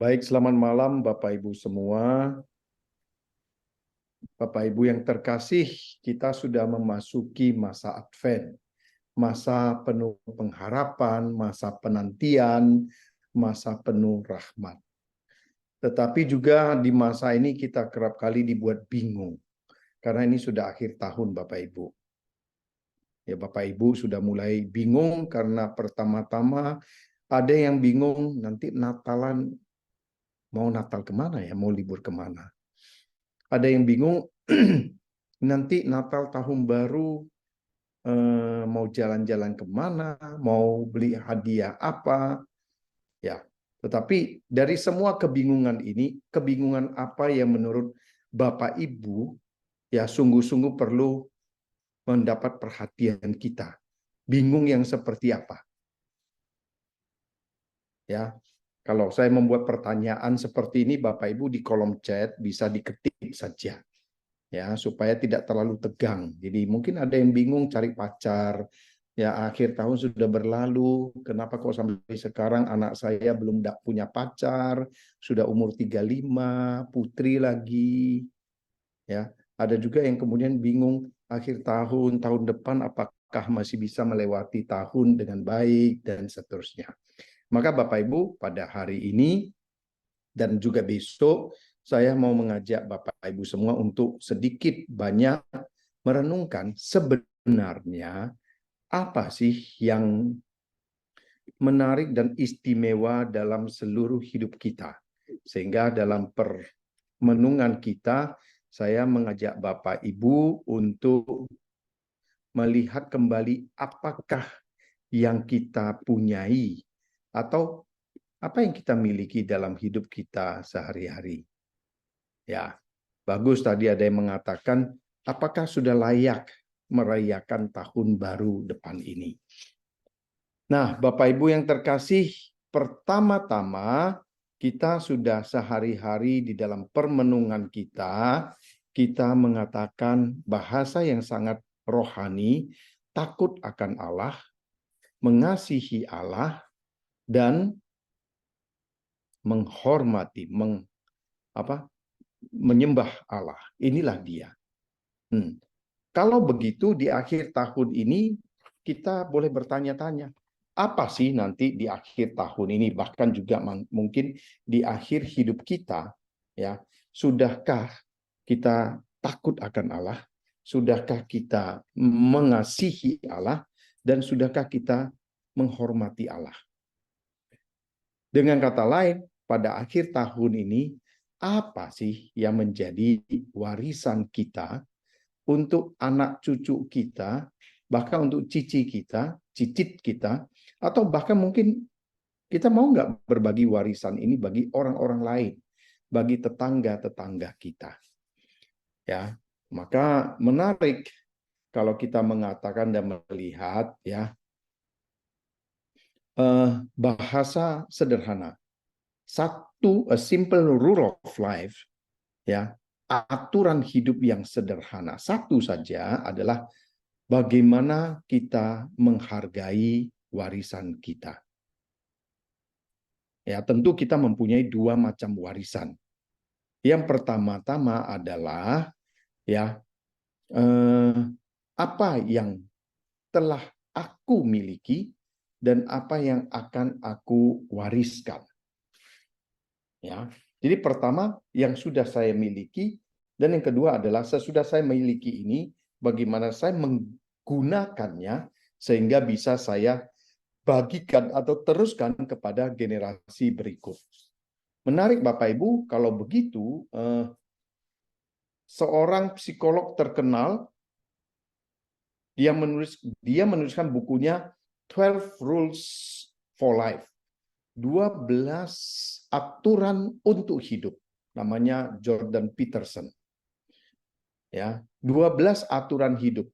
Baik, selamat malam Bapak Ibu semua. Bapak Ibu yang terkasih, kita sudah memasuki masa Advent, masa penuh pengharapan, masa penantian, masa penuh rahmat. Tetapi juga di masa ini kita kerap kali dibuat bingung, karena ini sudah akhir tahun Bapak Ibu. Ya, Bapak Ibu sudah mulai bingung karena pertama-tama ada yang bingung nanti Natalan, mau Natal kemana ya, mau libur kemana. Ada yang bingung nanti Natal tahun baru mau jalan-jalan kemana, mau beli hadiah apa, ya. Tetapi dari semua kebingungan ini, kebingungan apa yang menurut Bapak Ibu ya sungguh-sungguh perlu mendapat perhatian kita. Bingung yang seperti apa? Ya. Kalau saya membuat pertanyaan seperti ini, Bapak Ibu di kolom chat bisa diketik saja. Ya, supaya tidak terlalu tegang. Jadi mungkin ada yang bingung cari pacar. Ya, akhir tahun sudah berlalu, kenapa kok sampai sekarang anak saya belum punya pacar, sudah umur 35, putri lagi. Ya, ada juga yang kemudian bingung akhir tahun, tahun depan apakah masih bisa melewati tahun dengan baik dan seterusnya. Maka Bapak Ibu, pada hari ini dan juga besok saya mau mengajak Bapak Ibu semua untuk sedikit banyak merenungkan sebenarnya apa sih yang menarik dan istimewa dalam seluruh hidup kita. Sehingga dalam permenungan kita, saya mengajak Bapak Ibu untuk melihat kembali apakah yang kita punyai atau apa yang kita miliki dalam hidup kita sehari-hari. Ya, bagus tadi ada yang mengatakan, apakah sudah layak merayakan tahun baru depan ini? Nah, Bapak Ibu yang terkasih, pertama-tama kita sudah sehari-hari di dalam permenungan kita mengatakan bahasa yang sangat rohani, takut akan Allah, mengasihi Allah, dan menghormati, menyembah Allah. Inilah dia. Kalau begitu di akhir tahun ini kita boleh bertanya-tanya, apa sih nanti di akhir tahun ini, bahkan juga mungkin di akhir hidup kita, ya, sudahkah kita takut akan Allah, sudahkah kita mengasihi Allah, dan sudahkah kita menghormati Allah? Dengan kata lain, pada akhir tahun ini, apa sih yang menjadi warisan kita untuk anak cucu kita, bahkan untuk cicit kita, atau bahkan mungkin kita mau nggak berbagi warisan ini bagi orang-orang lain, bagi tetangga-tetangga kita. Ya, maka menarik kalau kita mengatakan dan melihat ya bahasa sederhana. A simple rule of life, ya, aturan hidup yang sederhana. Satu saja adalah bagaimana kita menghargai warisan kita. Ya, tentu kita mempunyai dua macam warisan. Yang pertama-tama adalah ya apa yang telah aku miliki dan apa yang akan aku wariskan. Ya. Jadi pertama yang sudah saya miliki dan yang kedua adalah sesudah saya miliki ini bagaimana saya menggunakannya sehingga bisa saya bagikan atau teruskan kepada generasi berikut. Menarik Bapak Ibu, kalau begitu seorang psikolog terkenal dia menuliskan bukunya 12 Rules for Life. 12 aturan untuk hidup. Namanya Jordan Peterson. Ya, 12 aturan hidup.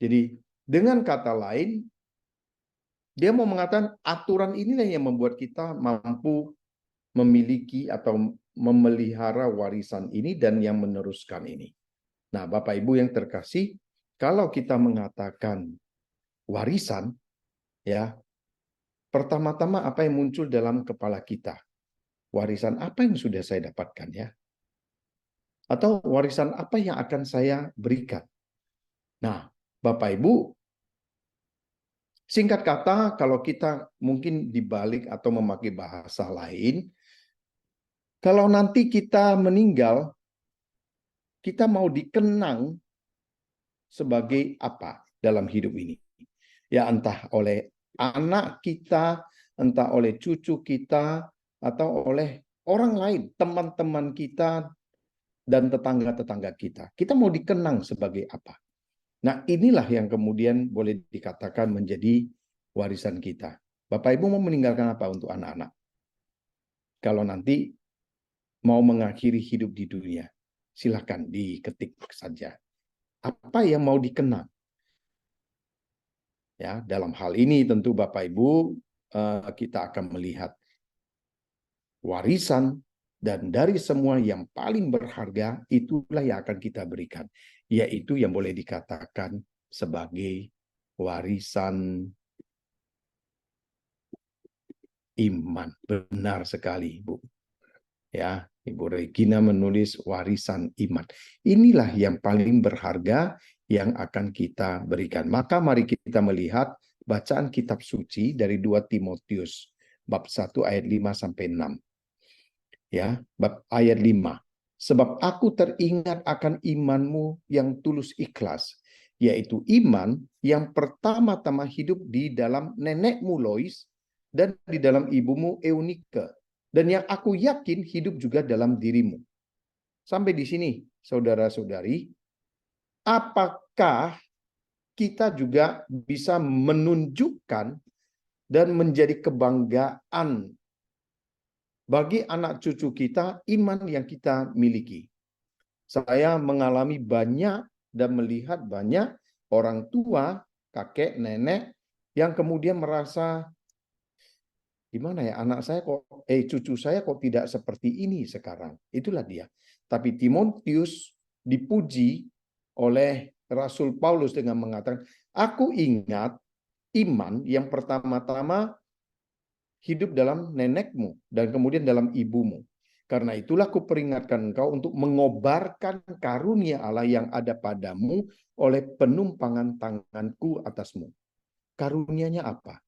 Jadi dengan kata lain dia mau mengatakan aturan inilah yang membuat kita mampu memiliki atau memelihara warisan ini dan yang meneruskan ini. Nah, Bapak Ibu yang terkasih, kalau kita mengatakan warisan, ya, pertama-tama apa yang muncul dalam kepala kita? warisan apa yang sudah saya dapatkan ya? Atau warisan apa yang akan saya berikan? Nah, Bapak Ibu, singkat kata, kalau kita mungkin dibalik atau memakai bahasa lain, kalau nanti kita meninggal, kita mau dikenang sebagai apa dalam hidup ini? Ya, entah oleh anak kita, entah oleh cucu kita, atau oleh orang lain, teman-teman kita, dan tetangga-tetangga kita. Kita mau dikenang sebagai apa? Nah, inilah yang kemudian boleh dikatakan menjadi warisan kita. Bapak Ibu mau meninggalkan apa untuk anak-anak? Kalau nanti mau mengakhiri hidup di dunia, silakan diketik saja. Apa yang mau dikenang? Ya, dalam hal ini tentu Bapak Ibu kita akan melihat warisan dan dari semua yang paling berharga itulah yang akan kita berikan, yaitu yang boleh dikatakan sebagai warisan iman. Benar sekali, Bu. Ya, Ibu Regina menulis warisan iman. Inilah yang paling berharga yang akan kita berikan. Maka mari kita melihat bacaan kitab suci dari 2 Timotius bab 1 ayat 5 sampai 6. Ya, bab ayat 5. Sebab aku teringat akan imanmu yang tulus ikhlas, yaitu iman yang pertama-tama hidup di dalam nenekmu Lois dan di dalam ibumu Eunike, dan yang aku yakin hidup juga dalam dirimu. Sampai di sini, saudara-saudari, apakah kita juga bisa menunjukkan dan menjadi kebanggaan bagi anak cucu kita iman yang kita miliki? Saya mengalami banyak dan melihat banyak orang tua, kakek, nenek yang kemudian merasa, gimana ya, anak saya kok, cucu saya kok tidak seperti ini sekarang. Itulah dia. Tapi Timotius dipuji oleh Rasul Paulus dengan mengatakan, aku ingat iman yang pertama-tama hidup dalam nenekmu dan kemudian dalam ibumu. Karena itulah kuperingatkan engkau untuk mengobarkan karunia Allah yang ada padamu oleh penumpangan tanganku atasmu. Karunianya apa?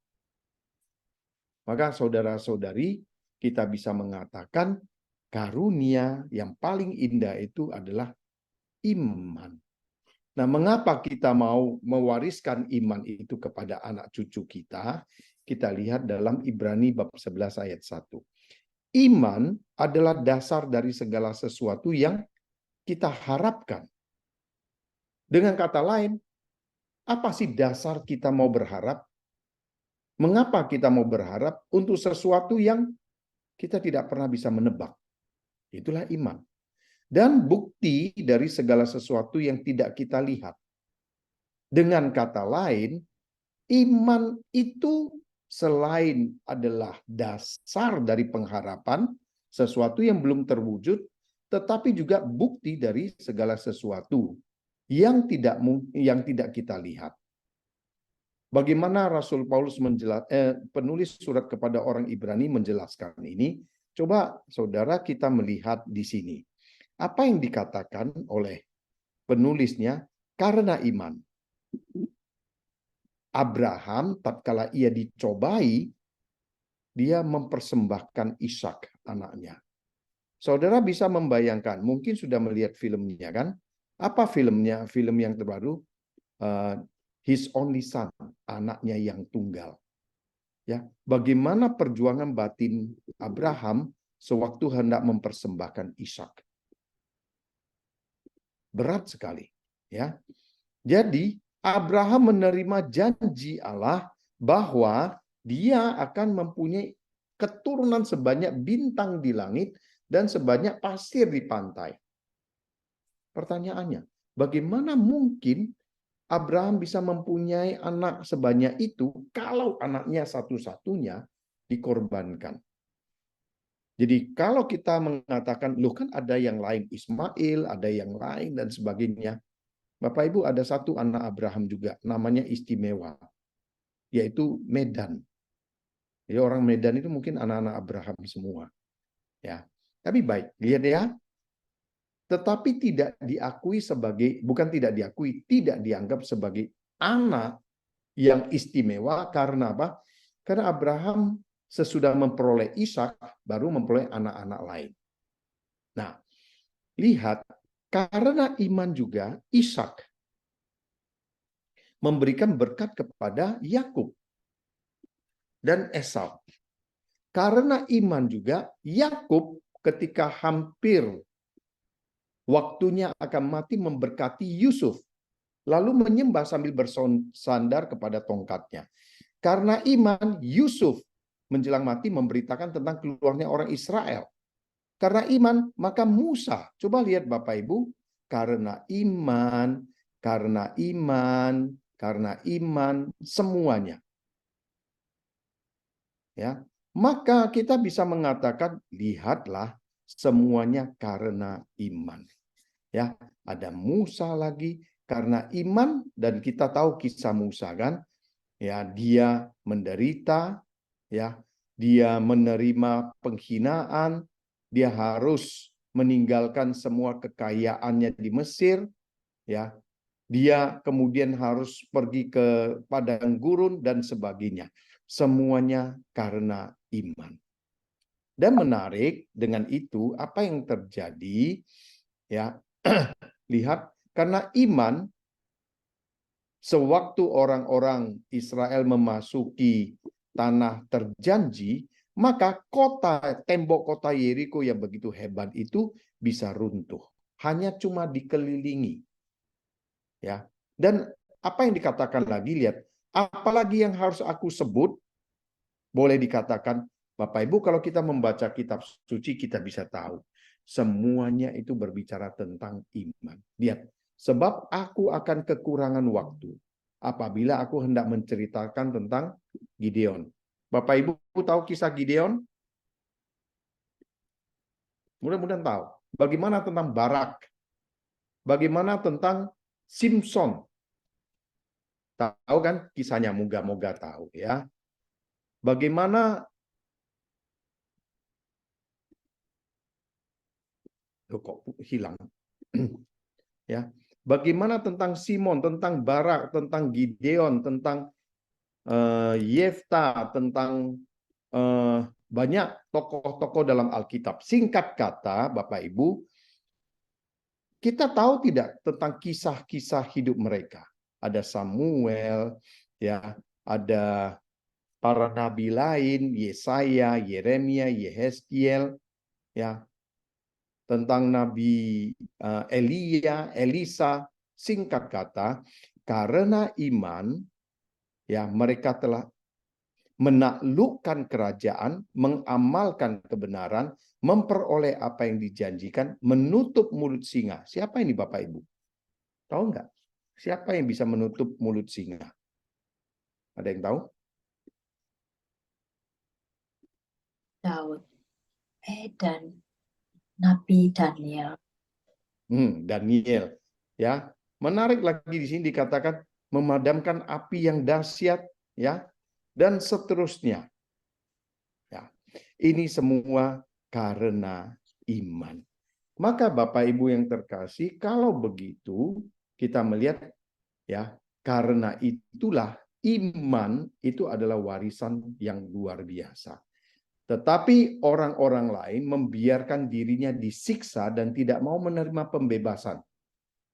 Maka saudara-saudari, kita bisa mengatakan karunia yang paling indah itu adalah iman. Nah, mengapa kita mau mewariskan iman itu kepada anak cucu kita? Kita lihat dalam Ibrani bab 11 ayat 1. Iman adalah dasar dari segala sesuatu yang kita harapkan. Dengan kata lain, apa sih dasar kita mau berharap? Mengapa kita mau berharap untuk sesuatu yang kita tidak pernah bisa menebak? Itulah iman. Dan bukti dari segala sesuatu yang tidak kita lihat. Dengan kata lain, iman itu selain adalah dasar dari pengharapan, sesuatu yang belum terwujud, tetapi juga bukti dari segala sesuatu yang tidak kita lihat. Bagaimana Rasul Paulus penulis surat kepada orang Ibrani menjelaskan ini? Coba saudara kita melihat di sini. Apa yang dikatakan oleh penulisnya? Karena iman. Abraham tatkala ia dicobai, dia mempersembahkan Ishak anaknya. Saudara bisa membayangkan, mungkin sudah melihat filmnya kan? Apa filmnya? Film yang terbaru, His Only Son, anaknya yang tunggal. Ya, bagaimana perjuangan batin Abraham sewaktu hendak mempersembahkan Ishak. Berat sekali, ya. Jadi Abraham menerima janji Allah bahwa dia akan mempunyai keturunan sebanyak bintang di langit dan sebanyak pasir di pantai. Pertanyaannya, bagaimana mungkin Abraham bisa mempunyai anak sebanyak itu kalau anaknya satu-satunya dikorbankan? Jadi kalau kita mengatakan, loh kan ada yang lain, Ismail, ada yang lain dan sebagainya. Bapak Ibu, ada satu anak Abraham juga, namanya istimewa, yaitu Medan. Jadi orang Medan itu mungkin anak-anak Abraham semua. Ya, tapi baik, lihat ya. Tetapi tidak diakui sebagai, bukan tidak diakui, tidak dianggap sebagai anak yang istimewa. Karena apa? Karena Abraham sesudah memperoleh Ishak baru memperoleh anak-anak lain. Nah, lihat, karena iman juga Ishak memberikan berkat kepada Yakub dan Esau. Karena iman juga Yakub ketika hampir waktunya akan mati memberkati Yusuf, lalu menyembah sambil bersandar kepada tongkatnya. Karena iman Yusuf menjelang mati memberitakan tentang keluarnya orang Israel. Karena iman, maka Musa. Coba lihat Bapak Ibu. Karena iman, karena iman, karena iman, semuanya. Ya, maka kita bisa mengatakan, lihatlah semuanya karena iman. Ya, ada Musa lagi karena iman, dan kita tahu kisah Musa kan. Ya, dia menderita, ya, dia menerima penghinaan, dia harus meninggalkan semua kekayaannya di Mesir, ya. Dia kemudian harus pergi ke padang gurun dan sebagainya. Semuanya karena iman. Dan menarik dengan itu apa yang terjadi, ya. Lihat, karena iman sewaktu orang-orang Israel memasuki tanah terjanji, maka tembok kota Yeriko yang begitu hebat itu bisa runtuh. Hanya cuma dikelilingi. Ya. Dan apa yang dikatakan lagi, lihat, apalagi yang harus aku sebut, boleh dikatakan, Bapak Ibu, kalau kita membaca kitab suci, kita bisa tahu. Semuanya itu berbicara tentang iman. Lihat, sebab aku akan kekurangan waktu apabila aku hendak menceritakan tentang Gideon. Bapak Ibu tahu kisah Gideon? Mudah-mudahan tahu. Bagaimana tentang Barak? Bagaimana tentang Simpson? Tahu kan kisahnya, moga-moga tahu ya. Bagaimana kok hilang? Ya. Bagaimana tentang Simon, tentang Barak, tentang Gideon, tentang Yefta, tentang banyak tokoh-tokoh dalam Alkitab. Singkat kata, Bapak Ibu, kita tahu tidak tentang kisah-kisah hidup mereka? Ada Samuel, ya, ada para nabi lain, Yesaya, Yeremia, Yehezkiel, ya, tentang Nabi Elia, Elisa. Singkat kata, karena iman, ya, mereka telah menaklukkan kerajaan, mengamalkan kebenaran, memperoleh apa yang dijanjikan, menutup mulut singa. Siapa ini Bapak Ibu? Tahu nggak? Siapa yang bisa menutup mulut singa? Ada yang tahu? Daud. Dan Nabi Daniel. Daniel. Ya, menarik lagi di sini dikatakan memadamkan api yang dahsyat, ya, dan seterusnya. Ya, ini semua karena iman. Maka Bapak Ibu yang terkasih, kalau begitu kita melihat, ya, karena itulah iman itu adalah warisan yang luar biasa. Tetapi orang-orang lain membiarkan dirinya disiksa dan tidak mau menerima pembebasan.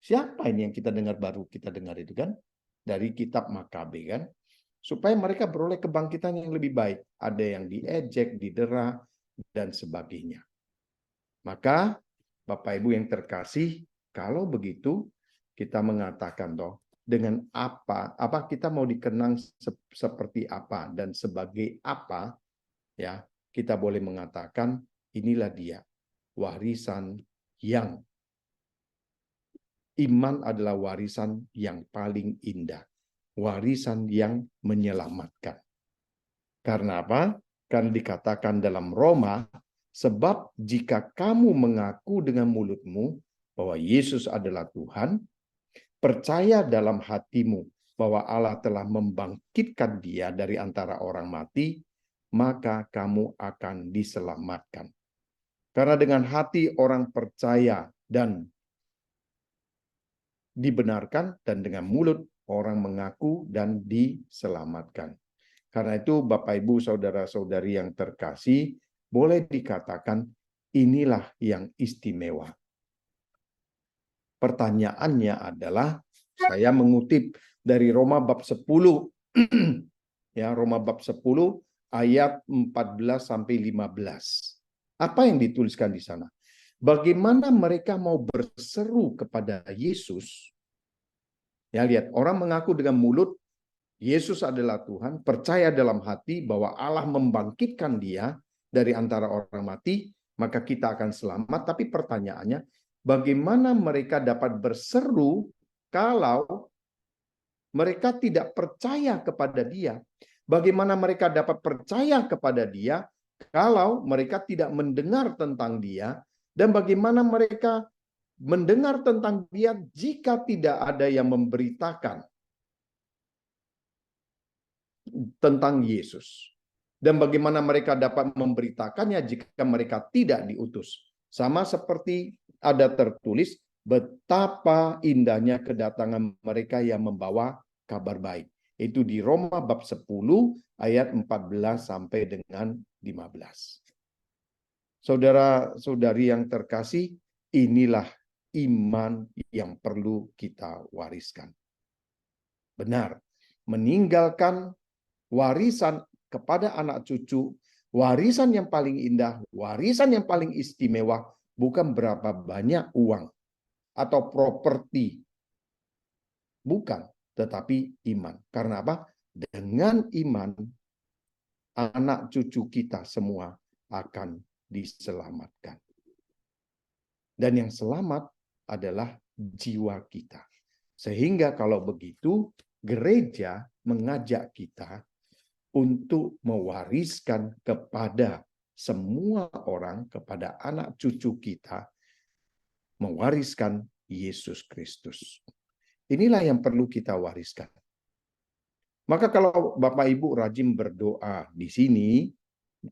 Siapa ini yang kita dengar baru kita dengar itu kan? Dari kitab Makabe kan? Supaya mereka beroleh kebangkitan yang lebih baik. Ada yang diejek, didera, dan sebagainya. Maka Bapak Ibu yang terkasih, kalau begitu kita mengatakan toh, dengan apa kita mau dikenang seperti apa dan sebagai apa, ya, kita boleh mengatakan inilah dia warisan yang iman adalah warisan yang paling indah, warisan yang menyelamatkan. Karena apa? Karena dikatakan dalam Roma, sebab jika kamu mengaku dengan mulutmu bahwa Yesus adalah Tuhan, percaya dalam hatimu bahwa Allah telah membangkitkan dia dari antara orang mati, maka kamu akan diselamatkan. Karena dengan hati orang percaya dan dibenarkan, dan dengan mulut orang mengaku dan diselamatkan. Karena itu Bapak Ibu saudara-saudari yang terkasih, boleh dikatakan inilah yang istimewa. Pertanyaannya adalah, saya mengutip dari Roma bab 10 ya, Roma bab 10 ayat 14 sampai 15. Apa yang dituliskan di sana? Bagaimana mereka mau berseru kepada Yesus? Ya, lihat, orang mengaku dengan mulut Yesus adalah Tuhan, percaya dalam hati bahwa Allah membangkitkan dia dari antara orang mati, maka kita akan selamat. Tapi pertanyaannya, bagaimana mereka dapat berseru kalau mereka tidak percaya kepada dia? Bagaimana mereka dapat percaya kepada dia kalau mereka tidak mendengar tentang dia? Dan bagaimana mereka mendengar tentang dia jika tidak ada yang memberitakan tentang Yesus? Dan bagaimana mereka dapat memberitakannya jika mereka tidak diutus? Sama seperti ada tertulis, betapa indahnya kedatangan mereka yang membawa kabar baik. Itu di Roma bab 10 ayat 14 sampai dengan 15. Saudara-saudari yang terkasih, inilah iman yang perlu kita wariskan. Benar, meninggalkan warisan kepada anak cucu, warisan yang paling indah, warisan yang paling istimewa, bukan berapa banyak uang atau properti. Bukan, tetapi iman. Karena apa? Dengan iman, anak cucu kita semua akan diselamatkan. Dan yang selamat adalah jiwa kita. Sehingga kalau begitu, gereja mengajak kita untuk mewariskan kepada semua orang, kepada anak cucu kita, mewariskan Yesus Kristus. Inilah yang perlu kita wariskan. Maka kalau Bapak Ibu rajin berdoa di sini,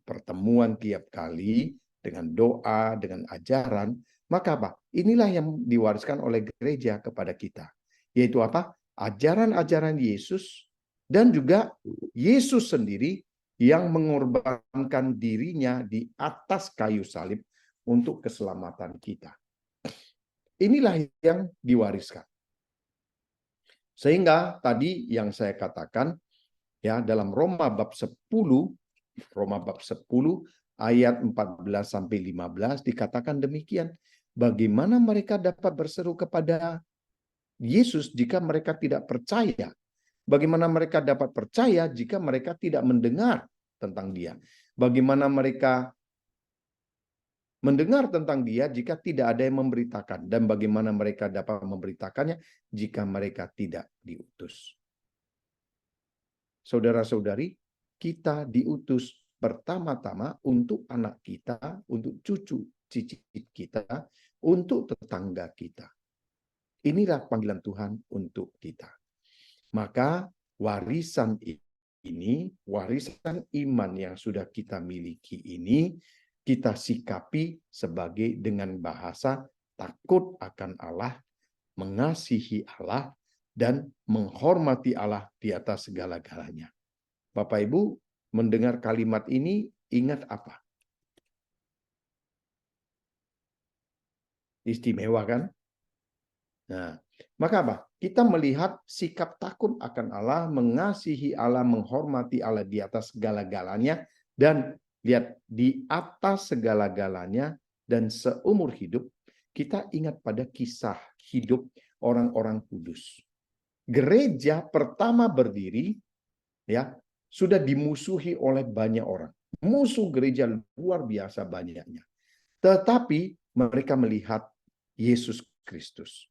pertemuan tiap kali dengan doa, dengan ajaran, maka apa? Inilah yang diwariskan oleh gereja kepada kita. Yaitu apa? Ajaran-ajaran Yesus, dan juga Yesus sendiri yang mengorbankan dirinya di atas kayu salib untuk keselamatan kita. Inilah yang diwariskan. Sehingga tadi yang saya katakan, ya, dalam Roma bab 10 ayat 14 sampai 15 dikatakan demikian. Bagaimana mereka dapat berseru kepada Yesus jika mereka tidak percaya? Bagaimana mereka dapat percaya jika mereka tidak mendengar tentang dia? Bagaimana mereka mendengar tentang dia jika tidak ada yang memberitakan? Dan bagaimana mereka dapat memberitakannya jika mereka tidak diutus? Saudara-saudari, kita diutus pertama-tama untuk anak kita, untuk cucu cicit kita, untuk tetangga kita. Inilah panggilan Tuhan untuk kita. Maka warisan ini, warisan iman yang sudah kita miliki ini, kita sikapi sebagai dengan bahasa takut akan Allah, mengasihi Allah, dan menghormati Allah di atas segala-galanya. Bapak Ibu mendengar kalimat ini, ingat apa? Istimewa kan? Nah, maka apa? Kita melihat sikap takut akan Allah, mengasihi Allah, menghormati Allah di atas segala-galanya, dan lihat di atas segala-galanya, dan seumur hidup kita ingat pada kisah hidup orang-orang kudus. Gereja pertama berdiri, ya, sudah dimusuhi oleh banyak orang. Musuh gereja luar biasa banyaknya. Tetapi mereka melihat Yesus Kristus.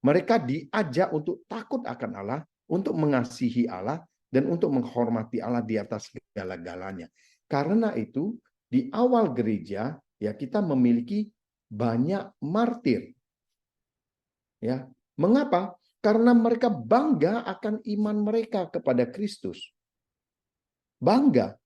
Mereka diajak untuk takut akan Allah, untuk mengasihi Allah, dan untuk menghormati Allah di atas segala-galanya. Karena itu, di awal gereja, ya, kita memiliki banyak martir. Ya, mengapa? Karena mereka bangga akan iman mereka kepada Kristus. Bangga.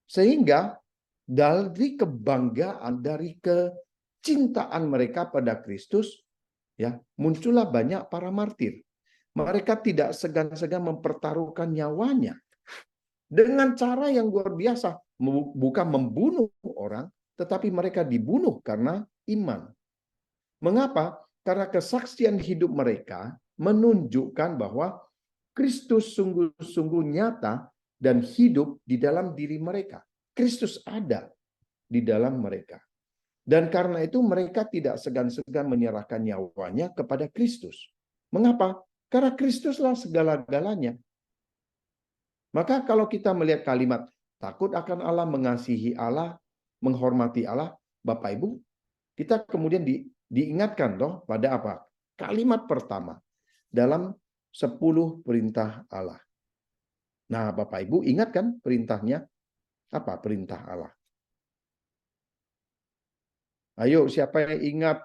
Sehingga dari kebanggaan, dari kecintaan mereka pada Kristus, ya, muncullah banyak para martir. Mereka tidak segan-segan mempertaruhkan nyawanya dengan cara yang luar biasa, bukan membunuh orang, tetapi mereka dibunuh karena iman. Mengapa? Karena kesaksian hidup mereka menunjukkan bahwa Kristus sungguh-sungguh nyata dan hidup di dalam diri mereka. Kristus ada di dalam mereka. Dan karena itu mereka tidak segan-segan menyerahkan nyawanya kepada Kristus. Mengapa? Karena Kristuslah segala-galanya. Maka kalau kita melihat kalimat takut akan Allah, mengasihi Allah, menghormati Allah, Bapak Ibu, kita kemudian diingatkan toh pada apa? Kalimat pertama dalam 10 perintah Allah. Nah, Bapak Ibu ingat kan perintahnya? Apa perintah Allah? Ayo, siapa yang ingat?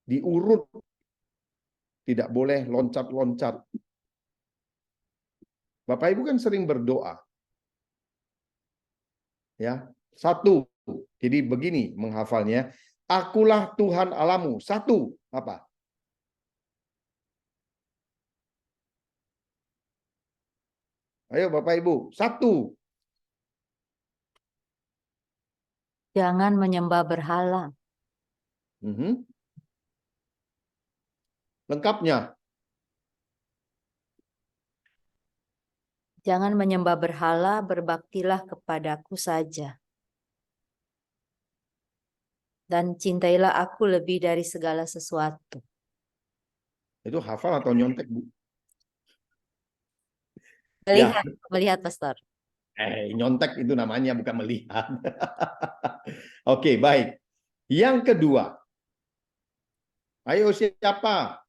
Diurut. Tidak boleh loncat-loncat. Bapak Ibu kan sering berdoa. Ya, satu. Jadi begini menghafalnya. Akulah Tuhan Allahmu. Satu. Apa? Ayo Bapak Ibu. Satu. Jangan menyembah berhala. Lengkapnya. Jangan menyembah berhala, berbaktilah kepadaku saja. Dan cintailah aku lebih dari segala sesuatu. Itu hafal atau nyontek, Bu? Melihat, Ya. melihat Pastor. Nyontek itu namanya, bukan melihat. Oke, baik. Yang kedua. Ayo siapa?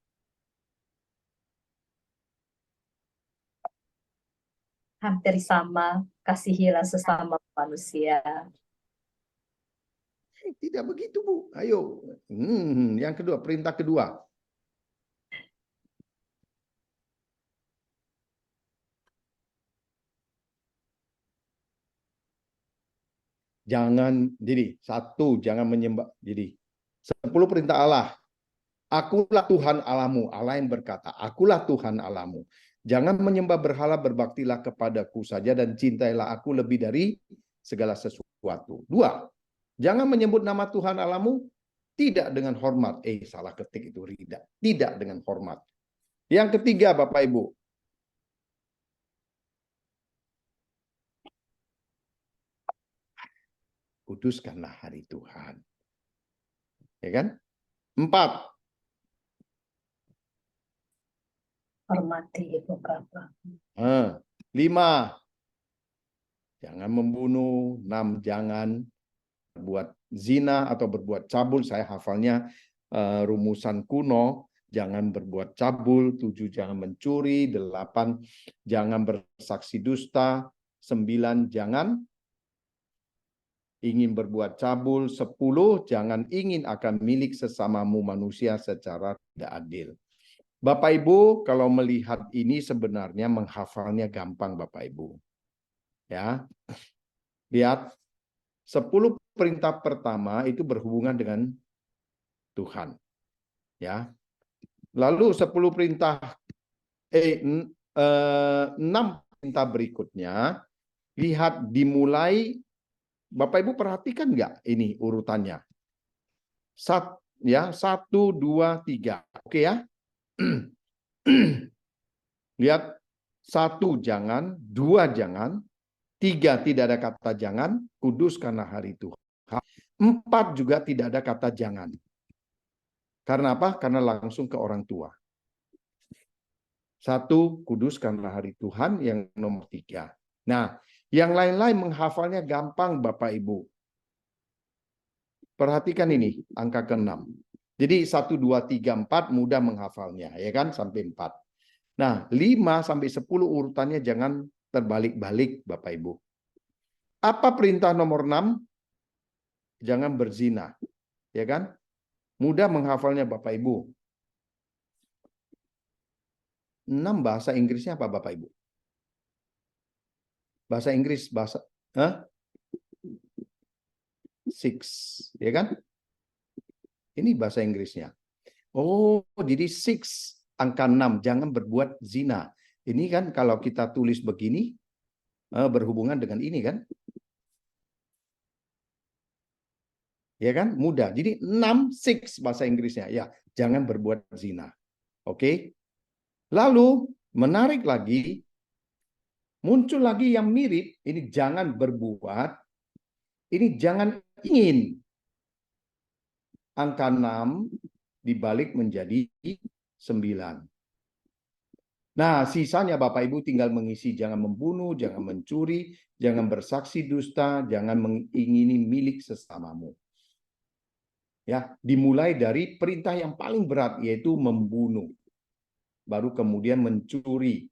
Hampir sama, kasihilah sesama manusia. Tidak begitu, Bu. Ayo. Yang kedua, perintah kedua. Jangan, jadi satu, jangan menyembah. Jadi 10 perintah Allah. Akulah Tuhan Allahmu. Allah yang berkata, akulah Tuhan Allahmu. Jangan menyembah berhala, berbaktilah kepadaku saja dan cintailah aku lebih dari segala sesuatu. Dua, jangan menyebut nama Tuhan Allahmu tidak dengan hormat. Salah ketik itu, Rida. Tidak dengan hormat. Yang ketiga, Bapak Ibu. Kuduskanlah hari Tuhan. Ya kan? 4. Hormati ibu bapak. 5. Jangan membunuh. 6. Jangan berbuat zina atau berbuat cabul. Saya hafalnya rumusan kuno. Jangan berbuat cabul. 7. Jangan mencuri. 8. Jangan bersaksi dusta. 9. Jangan ingin berbuat cabul. 10. Jangan ingin akan milik sesamamu manusia secara tidak adil. Bapak Ibu, kalau melihat ini sebenarnya menghafalnya gampang, Bapak Ibu. Ya. Lihat, 10 perintah pertama itu berhubungan dengan Tuhan. Ya. Lalu 10 perintah 6 perintah berikutnya, lihat dimulai, Bapak Ibu perhatikan nggak ini urutannya? 1, 2, 3. Oke ya. Lihat, 1 jangan, 2 jangan, 3 tidak ada kata jangan, kudus karena hari Tuhan. 4 juga tidak ada kata jangan. Karena apa? Karena langsung ke orang tua. 1, kudus karena hari Tuhan, yang nomor 3. Nah, yang lain-lain menghafalnya gampang Bapak Ibu. Perhatikan ini, angka ke-6. Jadi 1, 2, 3, 4 mudah menghafalnya, ya kan? Sampai 4. Nah, 5 sampai 10 urutannya jangan terbalik-balik Bapak Ibu. Apa perintah nomor 6? Jangan berzina. Ya kan? Mudah menghafalnya Bapak Ibu. 6 bahasa Inggrisnya apa Bapak Ibu? Bahasa Inggris, bahasa... Hah? 6, ya kan? Ini bahasa Inggrisnya. Oh, jadi 6, angka 6, jangan berbuat zina. Ini kan kalau kita tulis begini, berhubungan dengan ini kan? Ya kan? Mudah. Jadi 6, 6 bahasa Inggrisnya. Ya, jangan berbuat zina. Oke? Lalu, menarik lagi, muncul lagi yang mirip, ini jangan berbuat, ini jangan ingin. Angka 6 dibalik menjadi 9. Nah, sisanya Bapak Ibu tinggal mengisi jangan membunuh, jangan mencuri, jangan bersaksi dusta, jangan mengingini milik sesamamu. Ya, dimulai dari perintah yang paling berat yaitu membunuh. Baru kemudian mencuri.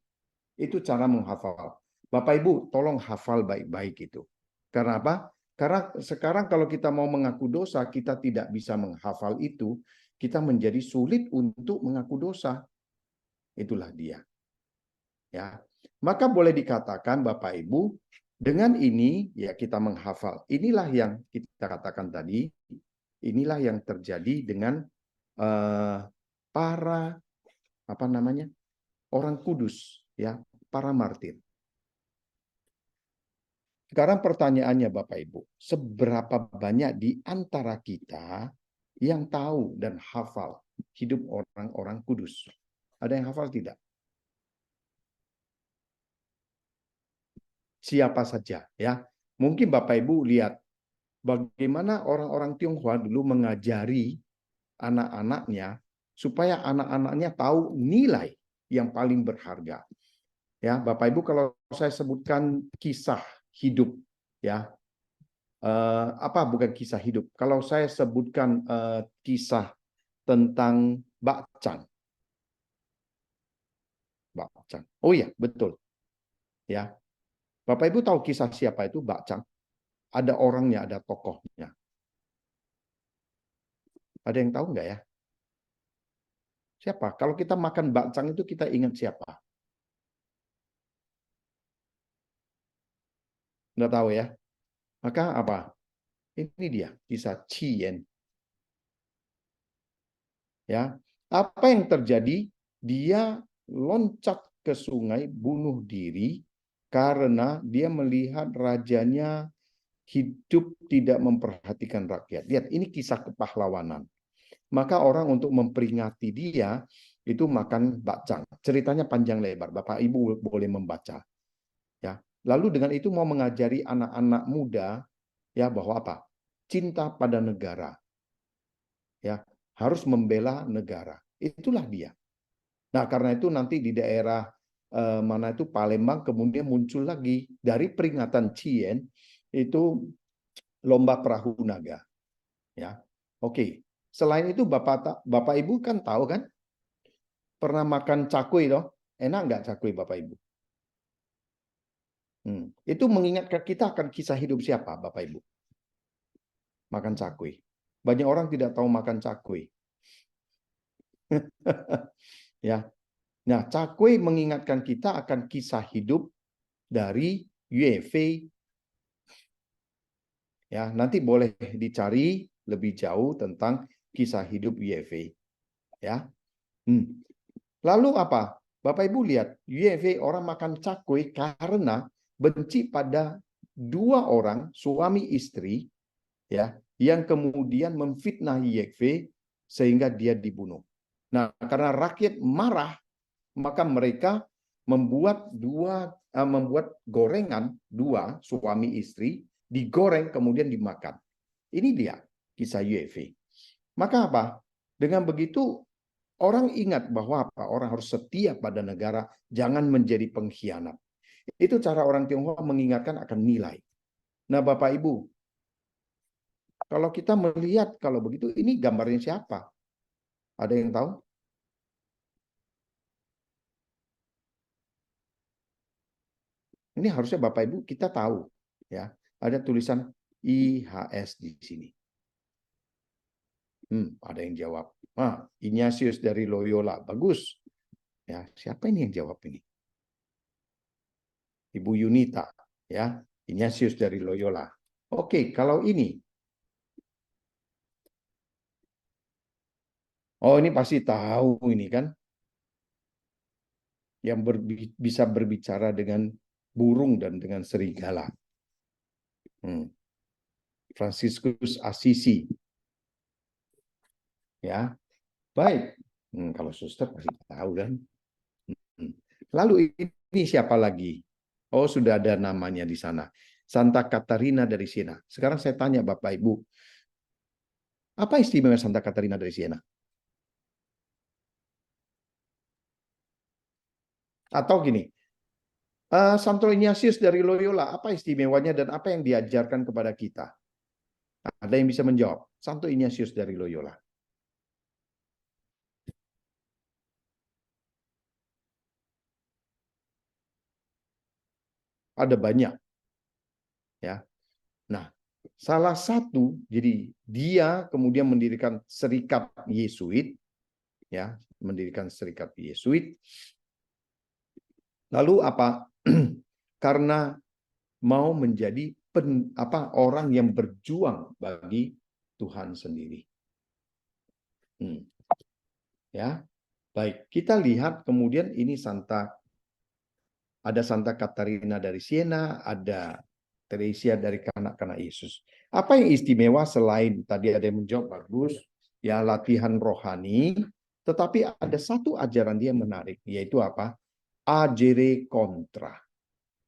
Itu cara menghafal. Bapak Ibu, tolong hafal baik-baik itu. Karena apa? Karena sekarang kalau kita mau mengaku dosa, kita tidak bisa menghafal itu, kita menjadi sulit untuk mengaku dosa. Itulah dia. Ya. Maka boleh dikatakan Bapak Ibu, dengan ini ya kita menghafal. Inilah yang kita katakan tadi, inilah yang terjadi dengan para apa namanya? Orang kudus ya, para martir. Sekarang pertanyaannya Bapak Ibu, seberapa banyak di antara kita yang tahu dan hafal hidup orang-orang kudus? Ada yang hafal tidak? Siapa saja ya? Mungkin Bapak Ibu lihat bagaimana orang-orang Tionghoa dulu mengajari anak-anaknya supaya anak-anaknya tahu nilai yang paling berharga. Ya, Bapak Ibu kalau saya sebutkan kisah hidup ya, apa bukan kisah hidup. Kalau saya sebutkan kisah tentang Bakcang. Bakcang. Oh iya, betul. Ya. Bapak Ibu tahu kisah siapa itu Bakcang? Ada orangnya, ada tokohnya. Ada yang tahu nggak ya? Siapa? Kalau kita makan bakcang itu kita ingat siapa? Nggak tahu ya. Maka apa? Ini dia kisah Cien. Ya, apa yang terjadi? Dia loncat ke sungai, bunuh diri karena dia melihat rajanya hidup tidak memperhatikan rakyat. Lihat, ini kisah kepahlawanan. Maka orang untuk memperingati dia itu makan bakcang. Ceritanya panjang lebar. Bapak Ibu boleh membaca. Ya. Lalu dengan itu mau mengajari anak-anak muda ya bahwa apa? Cinta pada negara. Ya, harus membela negara. Itulah dia. Nah, karena itu nanti di daerah mana itu Palembang kemudian muncul lagi dari peringatan Cien itu lomba perahu naga. Ya. Oke. Selain itu Bapak Ibu kan tahu kan pernah makan cakwe loh. Enak nggak cakwe Bapak Ibu? Itu mengingatkan kita akan kisah hidup siapa Bapak Ibu? Makan cakwe. Banyak orang tidak tahu makan cakwe. Ya. Nah, cakwe mengingatkan kita akan kisah hidup dari Yue Fei. Ya, nanti boleh dicari lebih jauh tentang kisah hidup Yue Fei. Ya. Lalu apa? Bapak Ibu lihat, Yue Fei orang makan cakwe karena benci pada dua orang suami istri ya, yang kemudian memfitnah Yue Fei sehingga dia dibunuh. Nah, karena rakyat marah, maka mereka membuat gorengan dua suami istri digoreng kemudian dimakan. Ini dia kisah Yue Fei. Maka apa? Dengan begitu orang ingat bahwa apa? Orang harus setia pada negara, jangan menjadi pengkhianat. Itu cara orang Tionghoa mengingatkan akan nilai. Nah, Bapak Ibu, kalau kita melihat kalau begitu ini gambarnya siapa? Ada yang tahu? Ini harusnya Bapak Ibu kita tahu ya. Ada tulisan IHS di sini. Ada yang jawab. Ignatius dari Loyola. Bagus. Ya, siapa ini yang jawab ini? Ibu Yunita, ya. Ignatius dari Loyola. Oke, kalau ini Oh, ini pasti tahu ini kan, yang bisa berbicara dengan burung dan dengan serigala. Fransiskus Assisi, ya. Baik. Kalau suster pasti tahu kan. Lalu ini siapa lagi? Oh, sudah ada namanya di sana. Santa Katarina dari Siena. Sekarang saya tanya Bapak Ibu, apa istimewa Santa Katarina dari Siena? Atau gini, Santo Ignatius dari Loyola, apa istimewanya dan apa yang diajarkan kepada kita? Ada yang bisa menjawab? Santo Ignatius dari Loyola. Ada banyak, ya. Nah, salah satu, jadi dia kemudian mendirikan serikat Yesuit, ya, mendirikan serikat Yesuit. Lalu apa? Karena mau menjadi orang yang berjuang bagi Tuhan sendiri. Ya, baik. Kita lihat kemudian ini ada Santa Katarina dari Siena, ada Teresia dari Kanak-Kanak Yesus. Apa yang istimewa selain tadi ada yang menjawab bagus, ya latihan rohani, tetapi ada satu ajaran dia menarik, yaitu apa? Agere contra,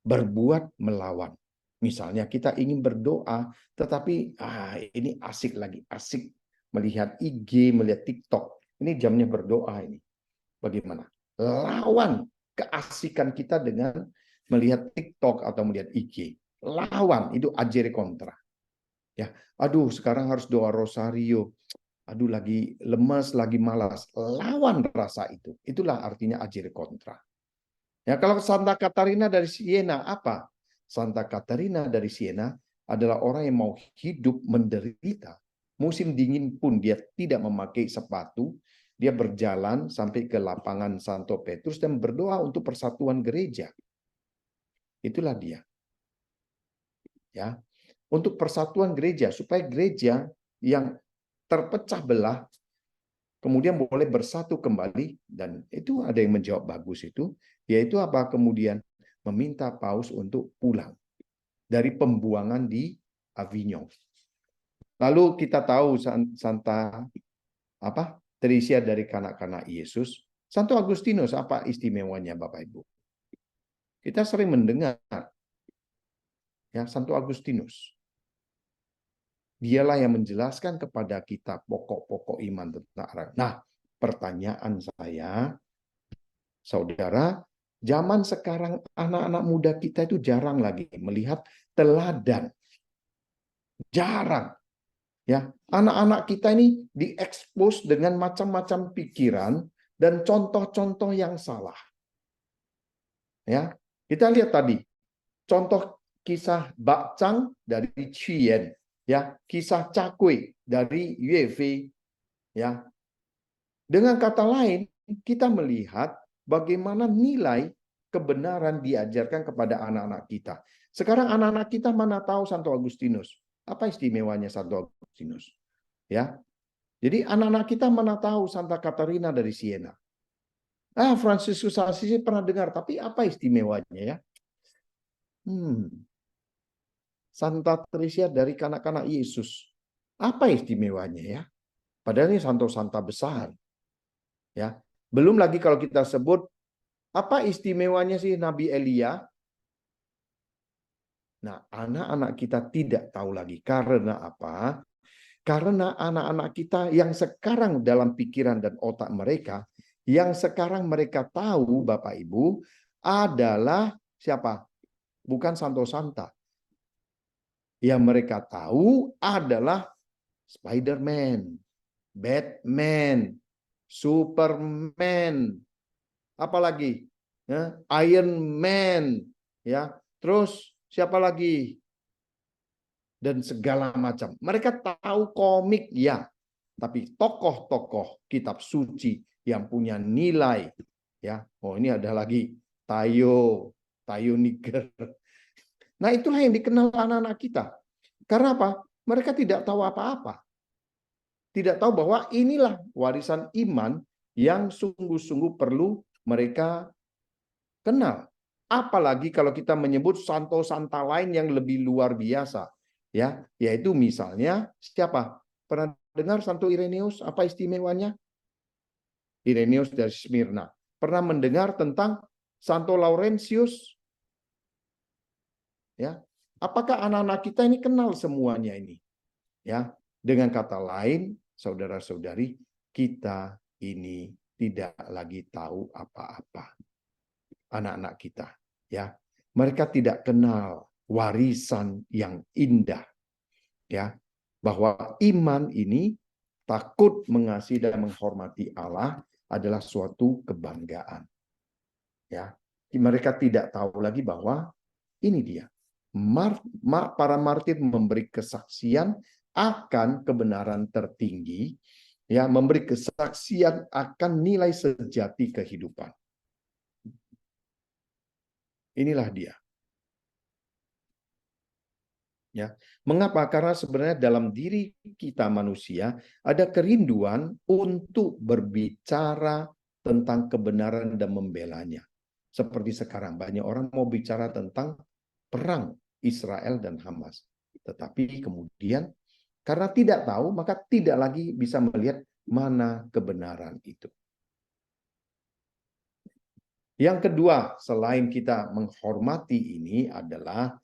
berbuat melawan. Misalnya kita ingin berdoa, tetapi ini asik melihat IG, melihat TikTok. Ini jamnya berdoa ini. Bagaimana? Lawan keasikan kita dengan melihat TikTok atau melihat IG. Lawan, itu agere kontra. Ya, aduh sekarang harus doa rosario. Aduh lagi lemas, lagi malas. Lawan rasa itu. Itulah artinya agere kontra. Ya, kalau Santa Katarina dari Siena apa? Santa Katarina dari Siena adalah orang yang mau hidup menderita. Musim dingin pun dia tidak memakai sepatu. Dia berjalan sampai ke lapangan Santo Petrus dan berdoa untuk persatuan gereja. Itulah dia. Ya, untuk persatuan gereja supaya gereja yang terpecah belah kemudian boleh bersatu kembali, dan itu ada yang menjawab bagus itu, yaitu apa? Kemudian meminta Paus untuk pulang dari pembuangan di Avignon. Lalu kita tahu Santa Teresia dari Kanak-Kanak Yesus. Santo Agustinus apa istimewanya Bapak Ibu? Kita sering mendengar ya Santo Agustinus. Dialah yang menjelaskan kepada kita pokok-pokok iman tentang arah. Nah, pertanyaan saya, saudara, zaman sekarang anak-anak muda kita itu jarang lagi melihat teladan. Jarang. Ya, anak-anak kita ini diekspos dengan macam-macam pikiran dan contoh-contoh yang salah. Ya, kita lihat tadi contoh kisah Bak Chang dari Chien, ya, kisah Cakwe dari Yue Fei, ya. Dengan kata lain, kita melihat bagaimana nilai kebenaran diajarkan kepada anak-anak kita. Sekarang anak-anak kita mana tahu Santo Agustinus? Apa istimewanya Santo Agustinus? Ya. Jadi anak-anak kita mana tahu Santa Katarina dari Siena? Fransiskus Assisi pernah dengar, tapi apa istimewanya ya? Santa Teresia dari Kanak-Kanak Yesus. Apa istimewanya ya? Padahal ini santo-santa besar. Ya. Belum lagi kalau kita sebut apa istimewanya sih Nabi Elia? Nah, anak-anak kita tidak tahu lagi. Karena apa? Karena anak-anak kita yang sekarang dalam pikiran dan otak mereka, yang sekarang mereka tahu, Bapak Ibu, adalah siapa? Bukan santo-santa. Yang mereka tahu adalah Spider-Man, Batman, Superman, apalagi ya, Iron Man, ya, terus siapa lagi, dan segala macam. Mereka tahu komik ya, tapi tokoh-tokoh kitab suci yang punya nilai, ya. Oh ini ada lagi Tayo Niger. Nah itulah yang dikenal anak-anak kita. Karena apa? Mereka tidak tahu apa-apa. Tidak tahu bahwa inilah warisan iman yang sungguh-sungguh perlu mereka kenal. Apalagi kalau kita menyebut santo-santa lain yang lebih luar biasa, ya, yaitu misalnya siapa? Pernah dengar Santo Ireneus? Apa istimewanya? Ireneus dari Smyrna. Pernah mendengar tentang Santo Laurentius? Ya, apakah anak-anak kita ini kenal semuanya ini? Ya, dengan kata lain, saudara-saudari, kita ini tidak lagi tahu apa-apa. Anak-anak kita, ya, mereka tidak kenal warisan yang indah, ya, bahwa iman ini takut mengasihi dan menghormati Allah adalah suatu kebanggaan, ya. Mereka tidak tahu lagi bahwa ini dia, para martir memberi kesaksian akan kebenaran tertinggi, ya, memberi kesaksian akan nilai sejati kehidupan. Inilah dia. Ya, mengapa? Karena sebenarnya dalam diri kita manusia ada kerinduan untuk berbicara tentang kebenaran dan membelanya. Seperti sekarang banyak orang mau bicara tentang perang Israel dan Hamas. Tetapi kemudian karena tidak tahu, maka tidak lagi bisa melihat mana kebenaran itu. Yang kedua, selain kita menghormati ini adalah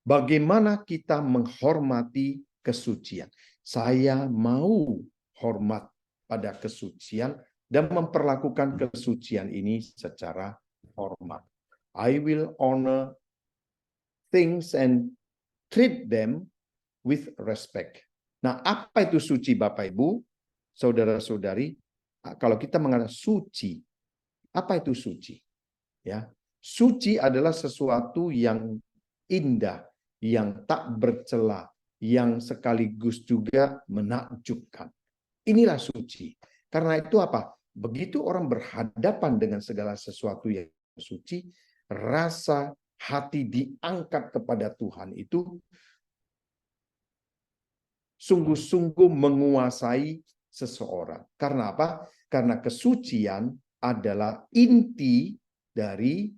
bagaimana kita menghormati kesucian. Saya mau hormat pada kesucian dan memperlakukan kesucian ini secara hormat. I will honor things and treat them with respect. Nah, apa itu suci, Bapak Ibu, saudara-saudari? Kalau kita mengatakan suci, apa itu suci? Ya, suci adalah sesuatu yang indah, yang tak bercela, yang sekaligus juga menakjubkan. Inilah suci. Karena itu apa? Begitu orang berhadapan dengan segala sesuatu yang suci, rasa hati diangkat kepada Tuhan itu sungguh-sungguh menguasai seseorang. Karena apa? Karena kesucian adalah inti dari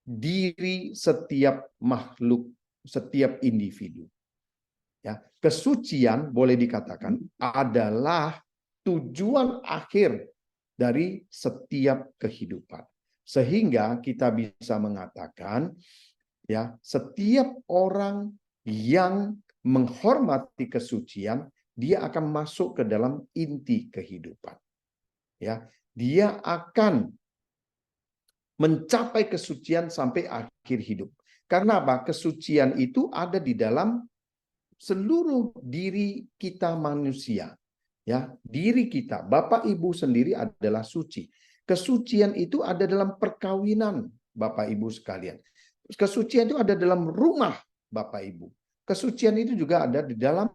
diri setiap makhluk, setiap individu. Ya, kesucian boleh dikatakan adalah tujuan akhir dari setiap kehidupan. Sehingga kita bisa mengatakan, ya, setiap orang yang menghormati kesucian, dia akan masuk ke dalam inti kehidupan. Ya, dia akan mencapai kesucian sampai akhir hidup. Karena apa? Kesucian itu ada di dalam seluruh diri kita manusia. Ya, diri kita, Bapak Ibu sendiri adalah suci. Kesucian itu ada dalam perkawinan, Bapak Ibu sekalian. Kesucian itu ada dalam rumah, Bapak Ibu. Kesucian itu juga ada di dalam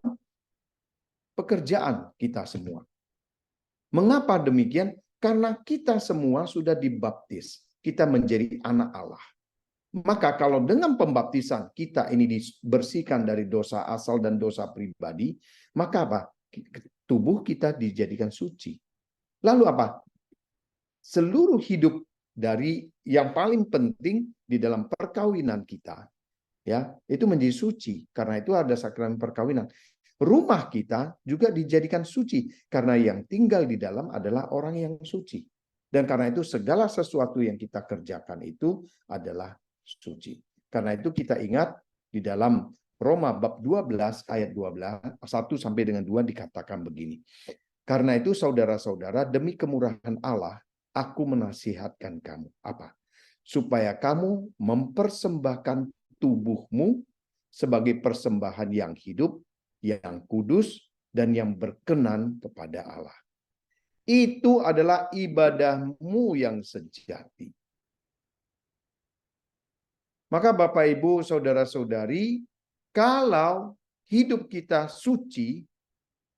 pekerjaan kita semua. Mengapa demikian? Karena kita semua sudah dibaptis. Kita menjadi anak Allah. Maka kalau dengan pembaptisan kita ini dibersihkan dari dosa asal dan dosa pribadi, maka apa? Tubuh kita dijadikan suci. Lalu apa? Seluruh hidup dari yang paling penting di dalam perkawinan kita, ya, itu menjadi suci. Karena itu ada sakramen perkawinan. Rumah kita juga dijadikan suci karena yang tinggal di dalam adalah orang yang suci. Dan karena itu segala sesuatu yang kita kerjakan itu adalah suci. Karena itu kita ingat di dalam Roma bab 12 ayat 12 1 sampai dengan 2 dikatakan begini. Karena itu saudara-saudara, demi kemurahan Allah aku menasihatkan kamu. Apa? Supaya kamu mempersembahkan tubuhmu sebagai persembahan yang hidup, yang kudus, dan yang berkenan kepada Allah. Itu adalah ibadahmu yang sejati. Maka Bapak Ibu saudara-saudari, kalau hidup kita suci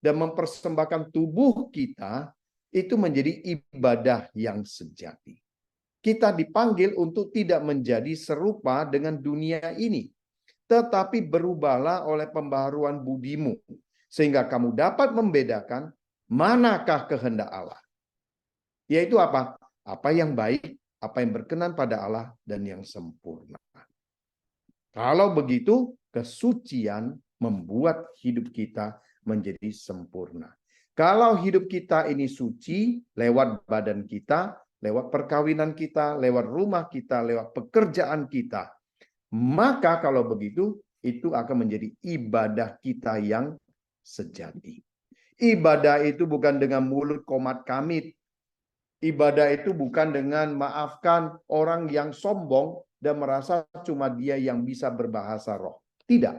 dan mempersembahkan tubuh kita, itu menjadi ibadah yang sejati. kita dipanggil untuk tidak menjadi serupa dengan dunia ini, tetapi berubahlah oleh pembaharuan budimu, sehingga kamu dapat membedakan manakah kehendak Allah. Yaitu apa? Apa yang baik, apa yang berkenan pada Allah, dan yang sempurna. Kalau begitu, kesucian membuat hidup kita menjadi sempurna. Kalau hidup kita ini suci, lewat badan kita, lewat perkawinan kita, lewat rumah kita, lewat pekerjaan kita, maka kalau begitu, itu akan menjadi ibadah kita yang sejati. Ibadah itu bukan dengan mulut komat kamit. Ibadah itu bukan dengan maafkan orang yang sombong dan merasa cuma dia yang bisa berbahasa roh. Tidak.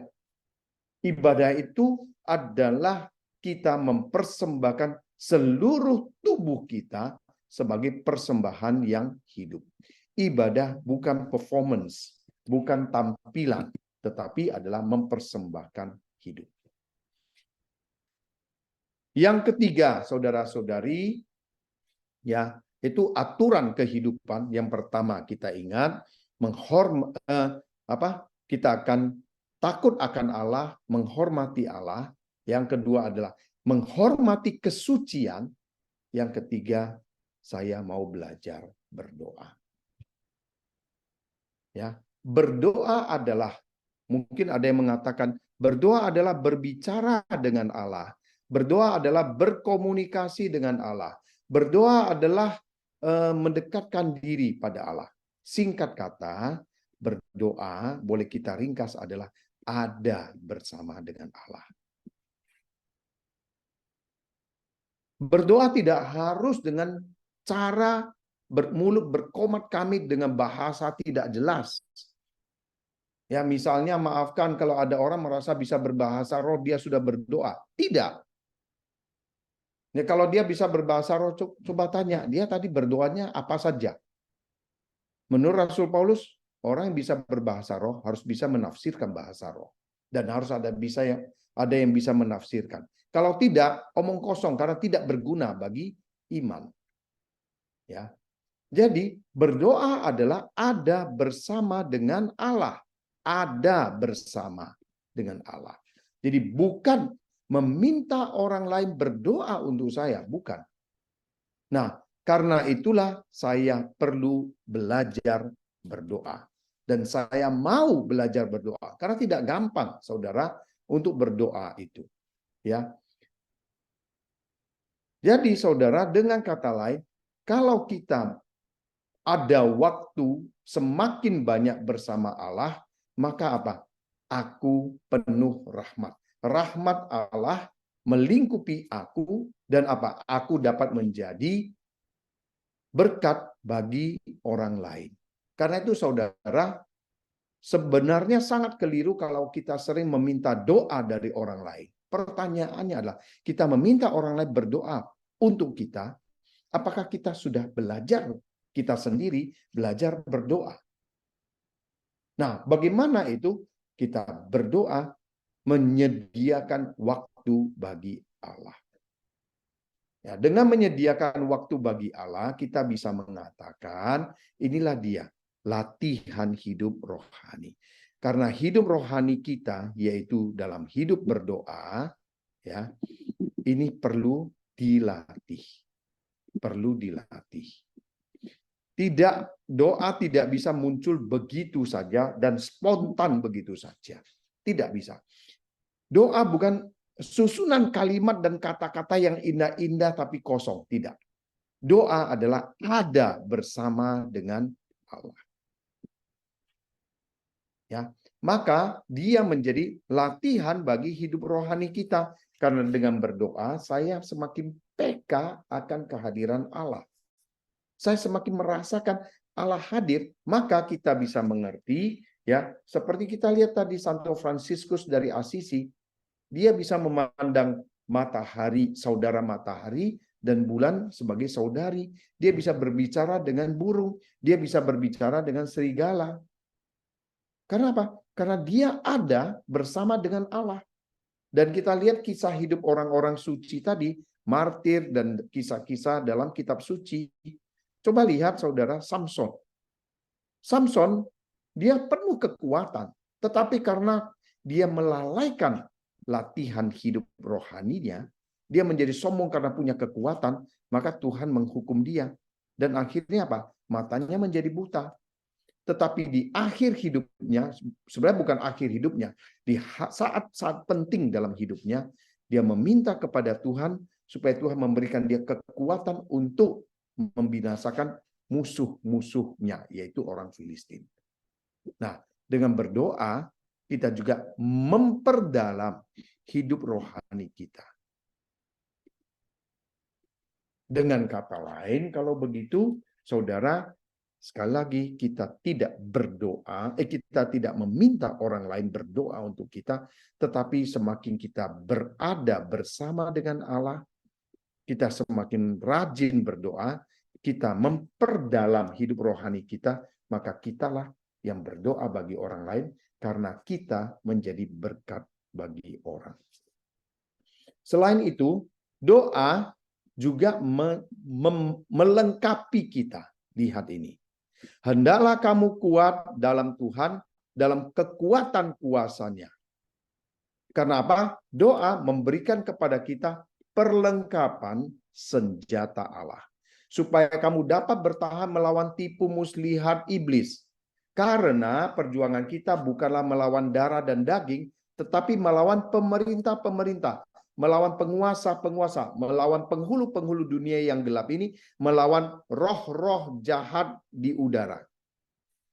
Ibadah itu adalah kita mempersembahkan seluruh tubuh kita sebagai persembahan yang hidup. Ibadah bukan performance, bukan tampilan, tetapi adalah mempersembahkan hidup. Yang ketiga, saudara-saudari, ya, itu aturan kehidupan. Yang pertama kita ingat, kita akan takut akan Allah, menghormati Allah. Yang kedua adalah menghormati kesucian. Yang ketiga, saya mau belajar berdoa. Ya, berdoa adalah, mungkin ada yang mengatakan berdoa adalah berbicara dengan Allah. Berdoa adalah berkomunikasi dengan Allah. Berdoa adalah mendekatkan diri pada Allah. Singkat kata, berdoa boleh kita ringkas adalah ada bersama dengan Allah. Berdoa tidak harus dengan cara mulut berkomat kamit dengan bahasa tidak jelas. Ya, misalnya maafkan kalau ada orang merasa bisa berbahasa roh, dia sudah berdoa. Tidak. Ya, kalau dia bisa berbahasa roh, coba tanya, dia tadi berdoanya apa saja? Menurut Rasul Paulus, orang yang bisa berbahasa roh harus bisa menafsirkan bahasa roh. Dan harus ada yang bisa menafsirkan. Kalau tidak, omong kosong karena tidak berguna bagi iman. Ya. Jadi, berdoa adalah ada bersama dengan Allah. Ada bersama dengan Allah. Jadi bukan meminta orang lain berdoa untuk saya, bukan. Nah, karena itulah saya perlu belajar berdoa. Dan saya mau belajar berdoa. Karena tidak gampang, saudara, untuk berdoa itu. Ya. Jadi, saudara, dengan kata lain, kalau kita ada waktu semakin banyak bersama Allah, maka apa? Aku penuh rahmat. Rahmat Allah melingkupi aku dan apa? Aku dapat menjadi berkat bagi orang lain. Karena itu saudara, sebenarnya sangat keliru kalau kita sering meminta doa dari orang lain. Pertanyaannya adalah, kita meminta orang lain berdoa untuk kita, apakah kita sudah belajar, kita sendiri belajar berdoa? Nah, bagaimana itu? Kita berdoa menyediakan waktu bagi Allah. Ya, dengan menyediakan waktu bagi Allah, kita bisa mengatakan inilah dia latihan hidup rohani. Karena hidup rohani kita, yaitu dalam hidup berdoa, ya, ini perlu dilatih. Perlu dilatih. Doa tidak bisa muncul begitu saja dan spontan begitu saja. Tidak bisa. Doa bukan susunan kalimat dan kata-kata yang indah-indah tapi kosong. Tidak. Doa adalah ada bersama dengan Allah. Ya, maka dia menjadi latihan bagi hidup rohani kita. Karena dengan berdoa, saya semakin peka akan kehadiran Allah. Saya semakin merasakan Allah hadir, maka kita bisa mengerti, ya, seperti kita lihat tadi Santo Fransiskus dari Assisi, dia bisa memandang matahari, saudara matahari, dan bulan sebagai saudari. Dia bisa berbicara dengan burung, dia bisa berbicara dengan serigala. Karena apa? Karena dia ada bersama dengan Allah. Dan kita lihat kisah hidup orang-orang suci tadi, martir dan kisah-kisah dalam kitab suci. Coba lihat saudara Samson. Samson dia penuh kekuatan, tetapi karena dia melalaikan latihan hidup rohaninya, dia menjadi sombong karena punya kekuatan, maka Tuhan menghukum dia. Dan akhirnya apa? Matanya menjadi buta. Tetapi di akhir hidupnya, sebenarnya bukan akhir hidupnya, di saat-saat penting dalam hidupnya, dia meminta kepada Tuhan supaya Tuhan memberikan dia kekuatan untuk membinasakan musuh-musuhnya, yaitu orang Filistin. Nah, dengan berdoa, kita juga memperdalam hidup rohani kita. Dengan kata lain, kalau begitu, saudara, sekali lagi kita tidak berdoa, kita tidak meminta orang lain berdoa untuk kita, tetapi semakin kita berada bersama dengan Allah, kita semakin rajin berdoa, kita memperdalam hidup rohani kita, maka kitalah yang berdoa bagi orang lain, karena kita menjadi berkat bagi orang. Selain itu, doa juga melengkapi kita. Lihat ini. Hendaklah kamu kuat dalam Tuhan, dalam kekuatan kuasa-Nya. Karena apa? Doa memberikan kepada kita perlengkapan senjata Allah. Supaya kamu dapat bertahan melawan tipu muslihat iblis. Karena perjuangan kita bukanlah melawan darah dan daging, tetapi melawan pemerintah-pemerintah, melawan penguasa-penguasa, melawan penghulu-penghulu dunia yang gelap ini, melawan roh-roh jahat di udara.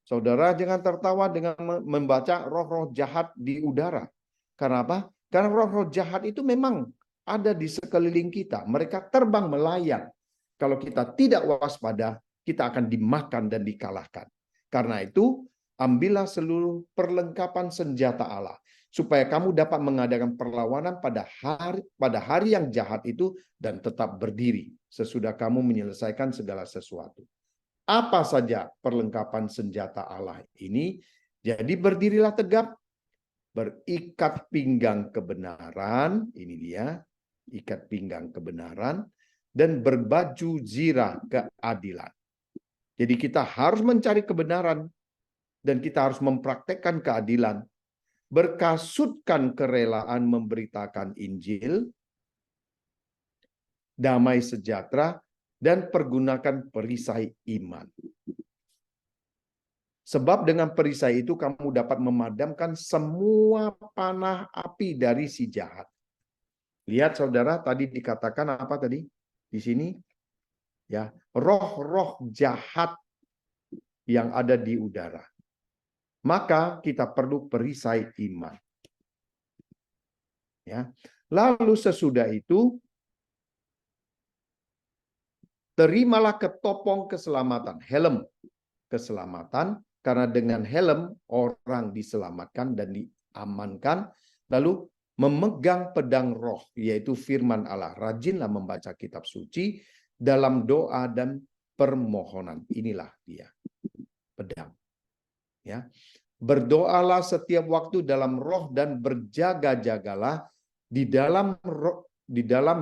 Saudara jangan tertawa dengan membaca roh-roh jahat di udara. Karena apa? Karena roh-roh jahat itu memang ada di sekeliling kita. Mereka terbang melayang. Kalau kita tidak waspada, kita akan dimakan dan dikalahkan. Karena itu, ambillah seluruh perlengkapan senjata Allah. Supaya kamu dapat mengadakan perlawanan pada hari yang jahat itu dan tetap berdiri sesudah kamu menyelesaikan segala sesuatu. Apa saja perlengkapan senjata Allah ini? Jadi berdirilah tegap, berikat pinggang kebenaran, ini dia, ikat pinggang kebenaran, dan berbaju zirah keadilan. Jadi kita harus mencari kebenaran, dan kita harus mempraktekkan keadilan, berkasutkan kerelaan memberitakan Injil, damai sejahtera, dan pergunakan perisai iman. Sebab dengan perisai itu kamu dapat memadamkan semua panah api dari si jahat. Lihat saudara, tadi dikatakan apa tadi? Di sini ya, roh-roh jahat yang ada di udara. Maka kita perlu perisai iman. Ya. Lalu sesudah itu terimalah ketopong keselamatan, helm keselamatan, karena dengan helm orang diselamatkan dan diamankan. Lalu memegang pedang roh, yaitu firman Allah. Rajinlah membaca kitab suci dalam doa dan permohonan. Inilah dia, pedang. Ya. Berdoalah setiap waktu dalam roh dan berjaga-jagalah di dalam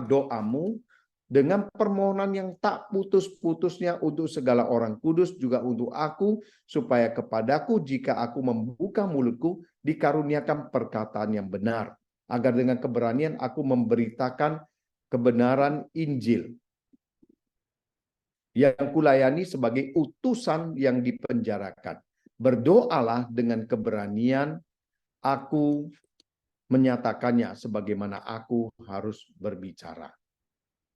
doamu dengan permohonan yang tak putus-putusnya untuk segala orang kudus, juga untuk aku, supaya kepadaku jika aku membuka mulutku dikaruniakan perkataan yang benar, agar dengan keberanian aku memberitakan kebenaran Injil yang kulayani sebagai utusan yang dipenjarakan. Berdoalah dengan keberanian, aku menyatakannya sebagaimana aku harus berbicara.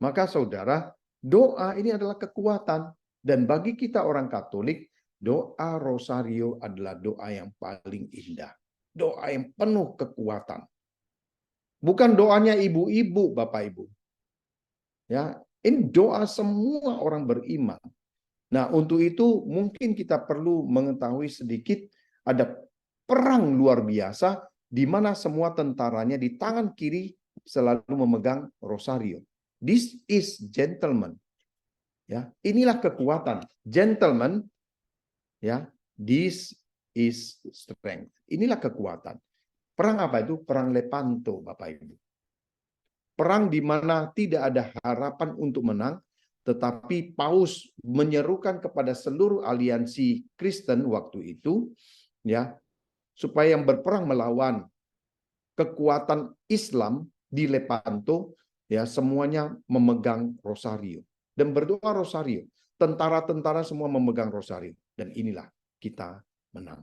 Maka saudara, doa ini adalah kekuatan. Dan bagi kita orang Katolik, doa rosario adalah doa yang paling indah. Doa yang penuh kekuatan. Bukan doanya ibu-ibu, Bapak Ibu. Ya, ini doa semua orang beriman. Nah, untuk itu mungkin kita perlu mengetahui sedikit ada perang luar biasa di mana semua tentaranya di tangan kiri selalu memegang rosario. This is gentleman. Ya, inilah kekuatan. Gentleman, ya, this is strength. Inilah kekuatan. Perang apa itu? Perang Lepanto, Bapak Ibu. Perang di mana tidak ada harapan untuk menang, Tetapi Paus menyerukan kepada seluruh aliansi Kristen waktu itu, ya, supaya yang berperang melawan kekuatan Islam di Lepanto, ya, semuanya memegang rosario dan berdoa rosario. Tentara-tentara semua memegang rosario, dan inilah kita menang.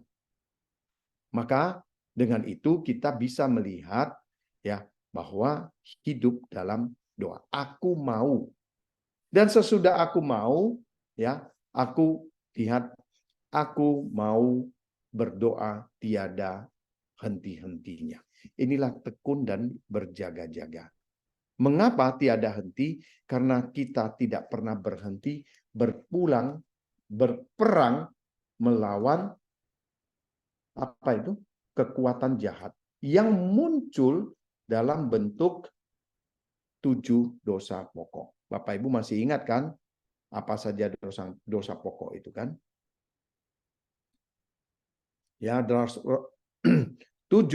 Maka dengan itu kita bisa melihat, ya, bahwa hidup dalam doa. Aku mau. Dan sesudah aku mau, ya, aku lihat, aku mau berdoa tiada henti-hentinya. Inilah tekun dan berjaga-jaga. Mengapa tiada henti? Karena kita tidak pernah berhenti berperang melawan apa itu? Kekuatan jahat yang muncul dalam bentuk 7 dosa pokok. Bapak Ibu masih ingat kan apa saja dosa pokok itu kan? Ya, 7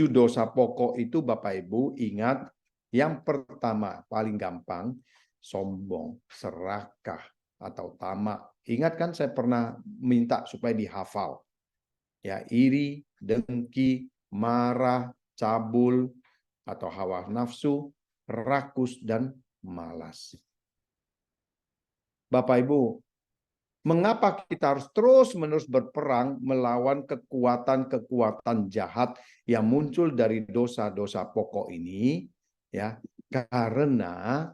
dosa pokok itu Bapak Ibu ingat, yang pertama paling gampang, sombong, serakah, atau tamak. Ingat kan saya pernah minta supaya dihafal. Ya, iri, dengki, marah, cabul, atau hawa nafsu, rakus, dan malas. Bapak Ibu, mengapa kita harus terus-menerus berperang melawan kekuatan-kekuatan jahat yang muncul dari dosa-dosa pokok ini? Ya, karena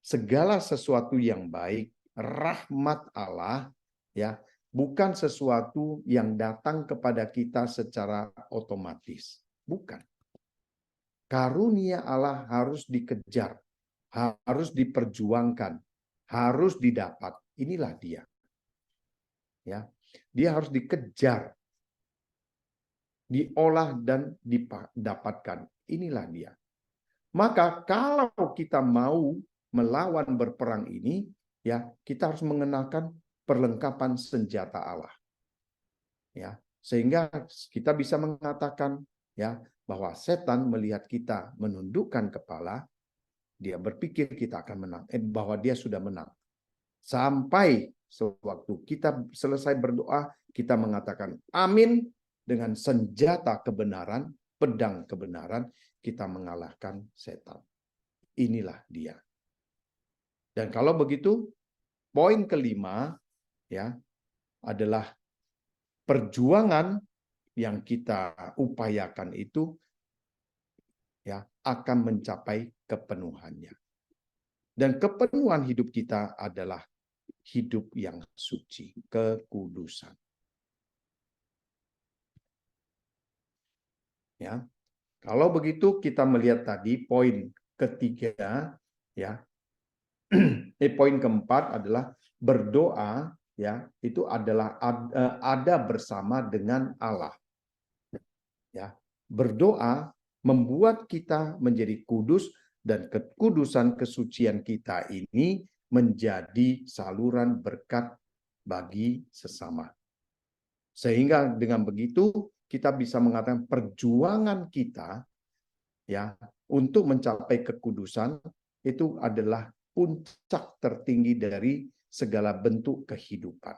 segala sesuatu yang baik, rahmat Allah, ya, bukan sesuatu yang datang kepada kita secara otomatis. Bukan. Karunia Allah harus dikejar, harus diperjuangkan, harus didapat. Inilah dia. Ya, dia harus dikejar, diolah dan didapatkan. Inilah dia. Maka kalau kita mau melawan berperang ini, ya, kita harus mengenalkan perlengkapan senjata Allah. Ya, sehingga kita bisa mengatakan, ya, bahwa setan melihat kita menundukkan kepala, dia berpikir kita akan menang, bahwa dia sudah menang. Sampai sewaktu kita selesai berdoa, kita mengatakan amin, dengan senjata kebenaran, pedang kebenaran, kita mengalahkan setan. Inilah dia. Dan kalau begitu, poin kelima, ya, adalah perjuangan yang kita upayakan itu, ya, akan mencapai kepenuhannya. Dan kepenuhan hidup kita adalah hidup yang suci, kekudusan. Ya. Kalau begitu kita melihat tadi poin ketiga, ya. Poin keempat adalah berdoa, ya, itu adalah ada bersama dengan Allah. Ya. Berdoa membuat kita menjadi kudus, dan kekudusan kesucian kita ini menjadi saluran berkat bagi sesama. Sehingga dengan begitu kita bisa mengatakan perjuangan kita, ya, untuk mencapai kekudusan itu adalah puncak tertinggi dari segala bentuk kehidupan.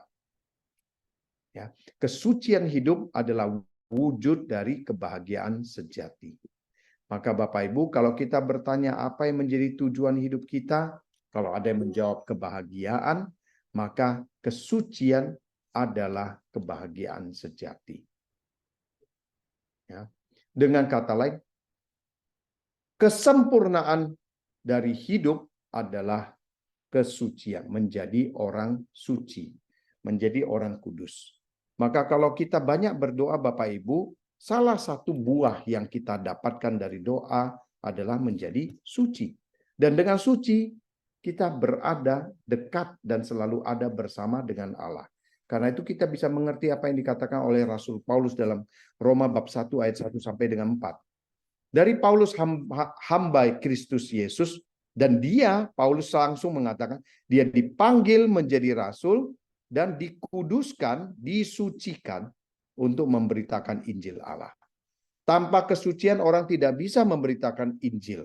Ya, kesucian hidup adalah wujud dari kebahagiaan sejati. Maka Bapak Ibu, kalau kita bertanya apa yang menjadi tujuan hidup kita, kalau ada yang menjawab kebahagiaan, maka kesucian adalah kebahagiaan sejati. Ya. Dengan kata lain, kesempurnaan dari hidup adalah kesucian, menjadi orang suci, menjadi orang kudus. Maka kalau kita banyak berdoa Bapak Ibu, salah satu buah yang kita dapatkan dari doa adalah menjadi suci. Dan dengan suci, kita berada dekat dan selalu ada bersama dengan Allah. Karena itu kita bisa mengerti apa yang dikatakan oleh Rasul Paulus dalam Roma bab 1 ayat 1 sampai dengan 4. Dari Paulus hamba Kristus Yesus, dan dia, Paulus langsung mengatakan, dia dipanggil menjadi rasul dan dikuduskan, disucikan untuk memberitakan Injil Allah. Tanpa kesucian orang tidak bisa memberitakan Injil.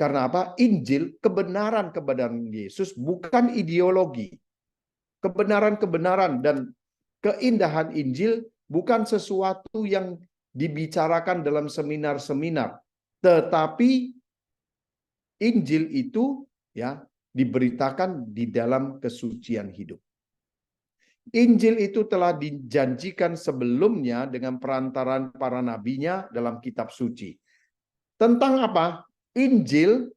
Karena apa? Injil, kebenaran-kebenaran Yesus bukan ideologi. Kebenaran-kebenaran dan keindahan Injil bukan sesuatu yang dibicarakan dalam seminar-seminar, tetapi Injil itu ya diberitakan di dalam kesucian hidup. Injil itu telah dijanjikan sebelumnya dengan perantaran para nabinya dalam kitab suci. Tentang apa? Injil,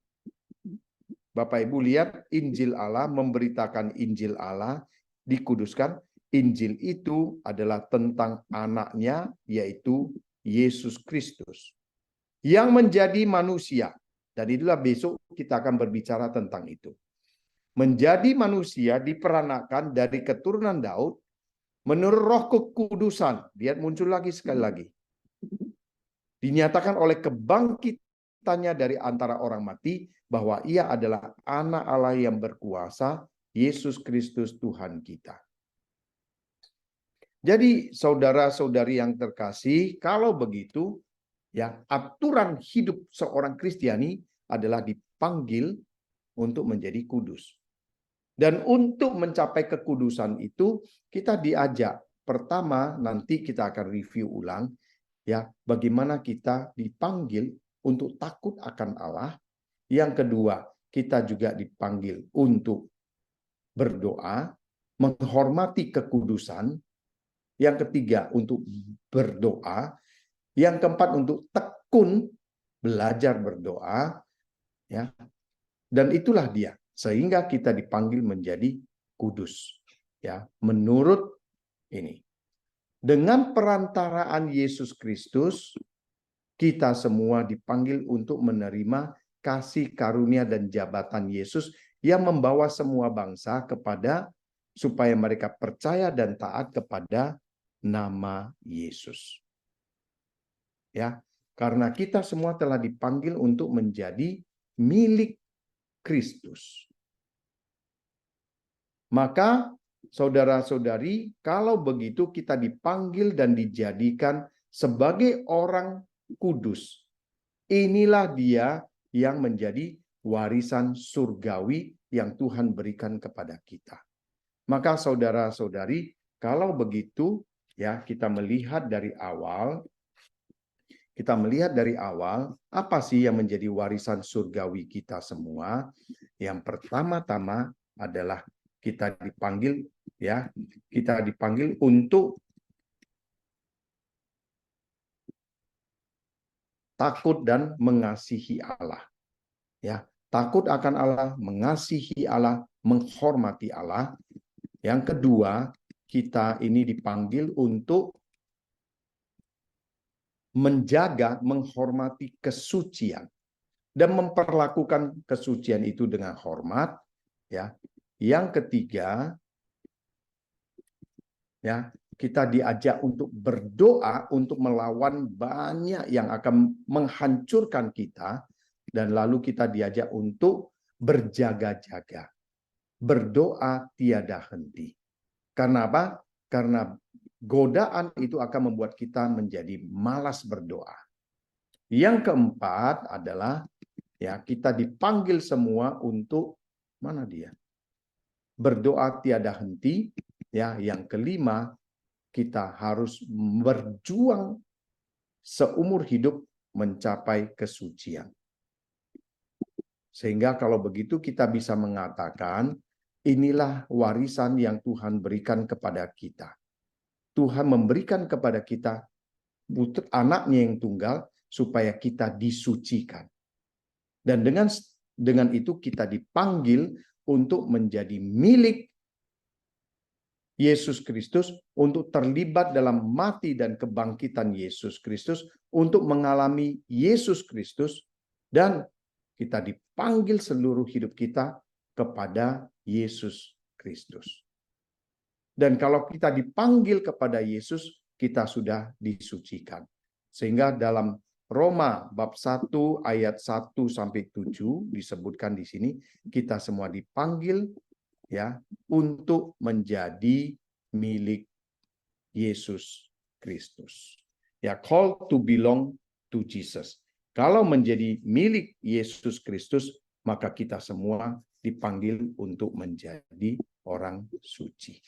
Bapak Ibu lihat, Injil Allah, memberitakan Injil Allah, dikuduskan. Injil itu adalah tentang anaknya, yaitu Yesus Kristus, yang menjadi manusia. Dan itulah besok kita akan berbicara tentang itu. Menjadi manusia diperanakan dari keturunan Daud, menurut roh kekudusan. Lihat muncul lagi sekali lagi. Dinyatakan oleh kebangkitannya dari antara orang mati, bahwa ia adalah anak Allah yang berkuasa, Yesus Kristus Tuhan kita. Jadi saudara-saudari yang terkasih, kalau begitu, ya aturan hidup seorang Kristiani adalah dipanggil untuk menjadi kudus. Dan untuk mencapai kekudusan itu, kita diajak. Pertama, nanti kita akan review ulang, ya bagaimana kita dipanggil untuk takut akan Allah. Yang kedua, kita juga dipanggil untuk berdoa, menghormati kekudusan. Yang ketiga, untuk berdoa. Yang keempat, untuk tekun belajar berdoa, ya. Dan itulah dia, sehingga kita dipanggil menjadi kudus, ya. Menurut ini, dengan perantaraan Yesus Kristus, kita semua dipanggil untuk menerima kasih karunia dan jabatan Yesus yang membawa semua bangsa kepada supaya mereka percaya dan taat kepada nama Yesus. Ya, karena kita semua telah dipanggil untuk menjadi milik Kristus. Maka saudara-saudari, kalau begitu kita dipanggil dan dijadikan sebagai orang kudus. Inilah dia yang menjadi warisan surgawi yang Tuhan berikan kepada kita. Maka saudara-saudari, kalau begitu ya kita melihat dari awal, apa sih yang menjadi warisan surgawi kita semua? Yang pertama-tama adalah kita dipanggil untuk takut dan mengasihi Allah. Ya, takut akan Allah, mengasihi Allah, menghormati Allah. Yang kedua, kita ini dipanggil untuk menjaga, menghormati kesucian dan memperlakukan kesucian itu dengan hormat, ya. Yang ketiga, ya, kita diajak untuk berdoa untuk melawan banyak yang akan menghancurkan kita, dan lalu kita diajak untuk berjaga-jaga, berdoa tiada henti. Karena apa? Karena godaan itu akan membuat kita menjadi malas berdoa. Yang keempat adalah ya kita dipanggil semua untuk mana dia? Berdoa tiada henti. Ya, yang kelima, kita harus berjuang seumur hidup mencapai kesucian. Sehingga kalau begitu kita bisa mengatakan inilah warisan yang Tuhan berikan kepada kita. Tuhan memberikan kepada kita anaknya yang tunggal supaya kita disucikan. Dan dengan itu kita dipanggil untuk menjadi milik Yesus Kristus, untuk terlibat dalam mati dan kebangkitan Yesus Kristus, untuk mengalami Yesus Kristus, dan kita dipanggil seluruh hidup kita kepada Yesus Kristus. Dan kalau kita dipanggil kepada Yesus, kita sudah disucikan. Sehingga dalam Roma bab 1 ayat 1 sampai 7 disebutkan di sini, kita semua dipanggil ya untuk menjadi milik Yesus Kristus. Ya, call to belong to Jesus. Kalau menjadi milik Yesus Kristus, maka kita semua dipanggil untuk menjadi orang suci.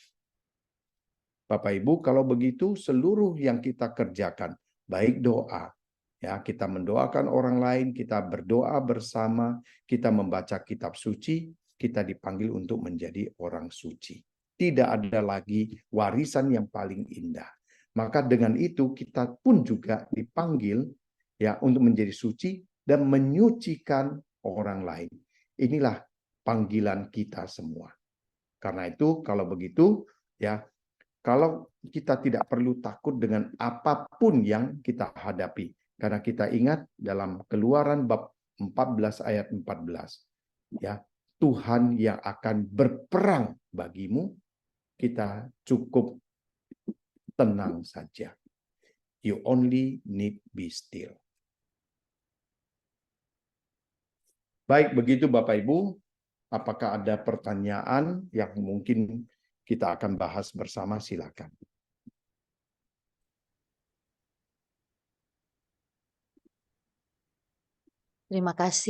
Bapak Ibu, kalau begitu seluruh yang kita kerjakan, baik doa, ya kita mendoakan orang lain, kita berdoa bersama, kita membaca kitab suci, kita dipanggil untuk menjadi orang suci. Tidak ada lagi warisan yang paling indah. Maka dengan itu kita pun juga dipanggil ya untuk menjadi suci dan menyucikan orang lain. Inilah panggilan kita semua. Karena itu kalau begitu ya, kalau kita tidak perlu takut dengan apapun yang kita hadapi. Karena kita ingat dalam Keluaran bab 14 ayat 14. Ya, Tuhan yang akan berperang bagimu, kita cukup tenang saja. You only need be still. Baik, begitu Bapak Ibu. Apakah ada pertanyaan yang mungkin kita akan bahas bersama? Silakan. Terima kasih.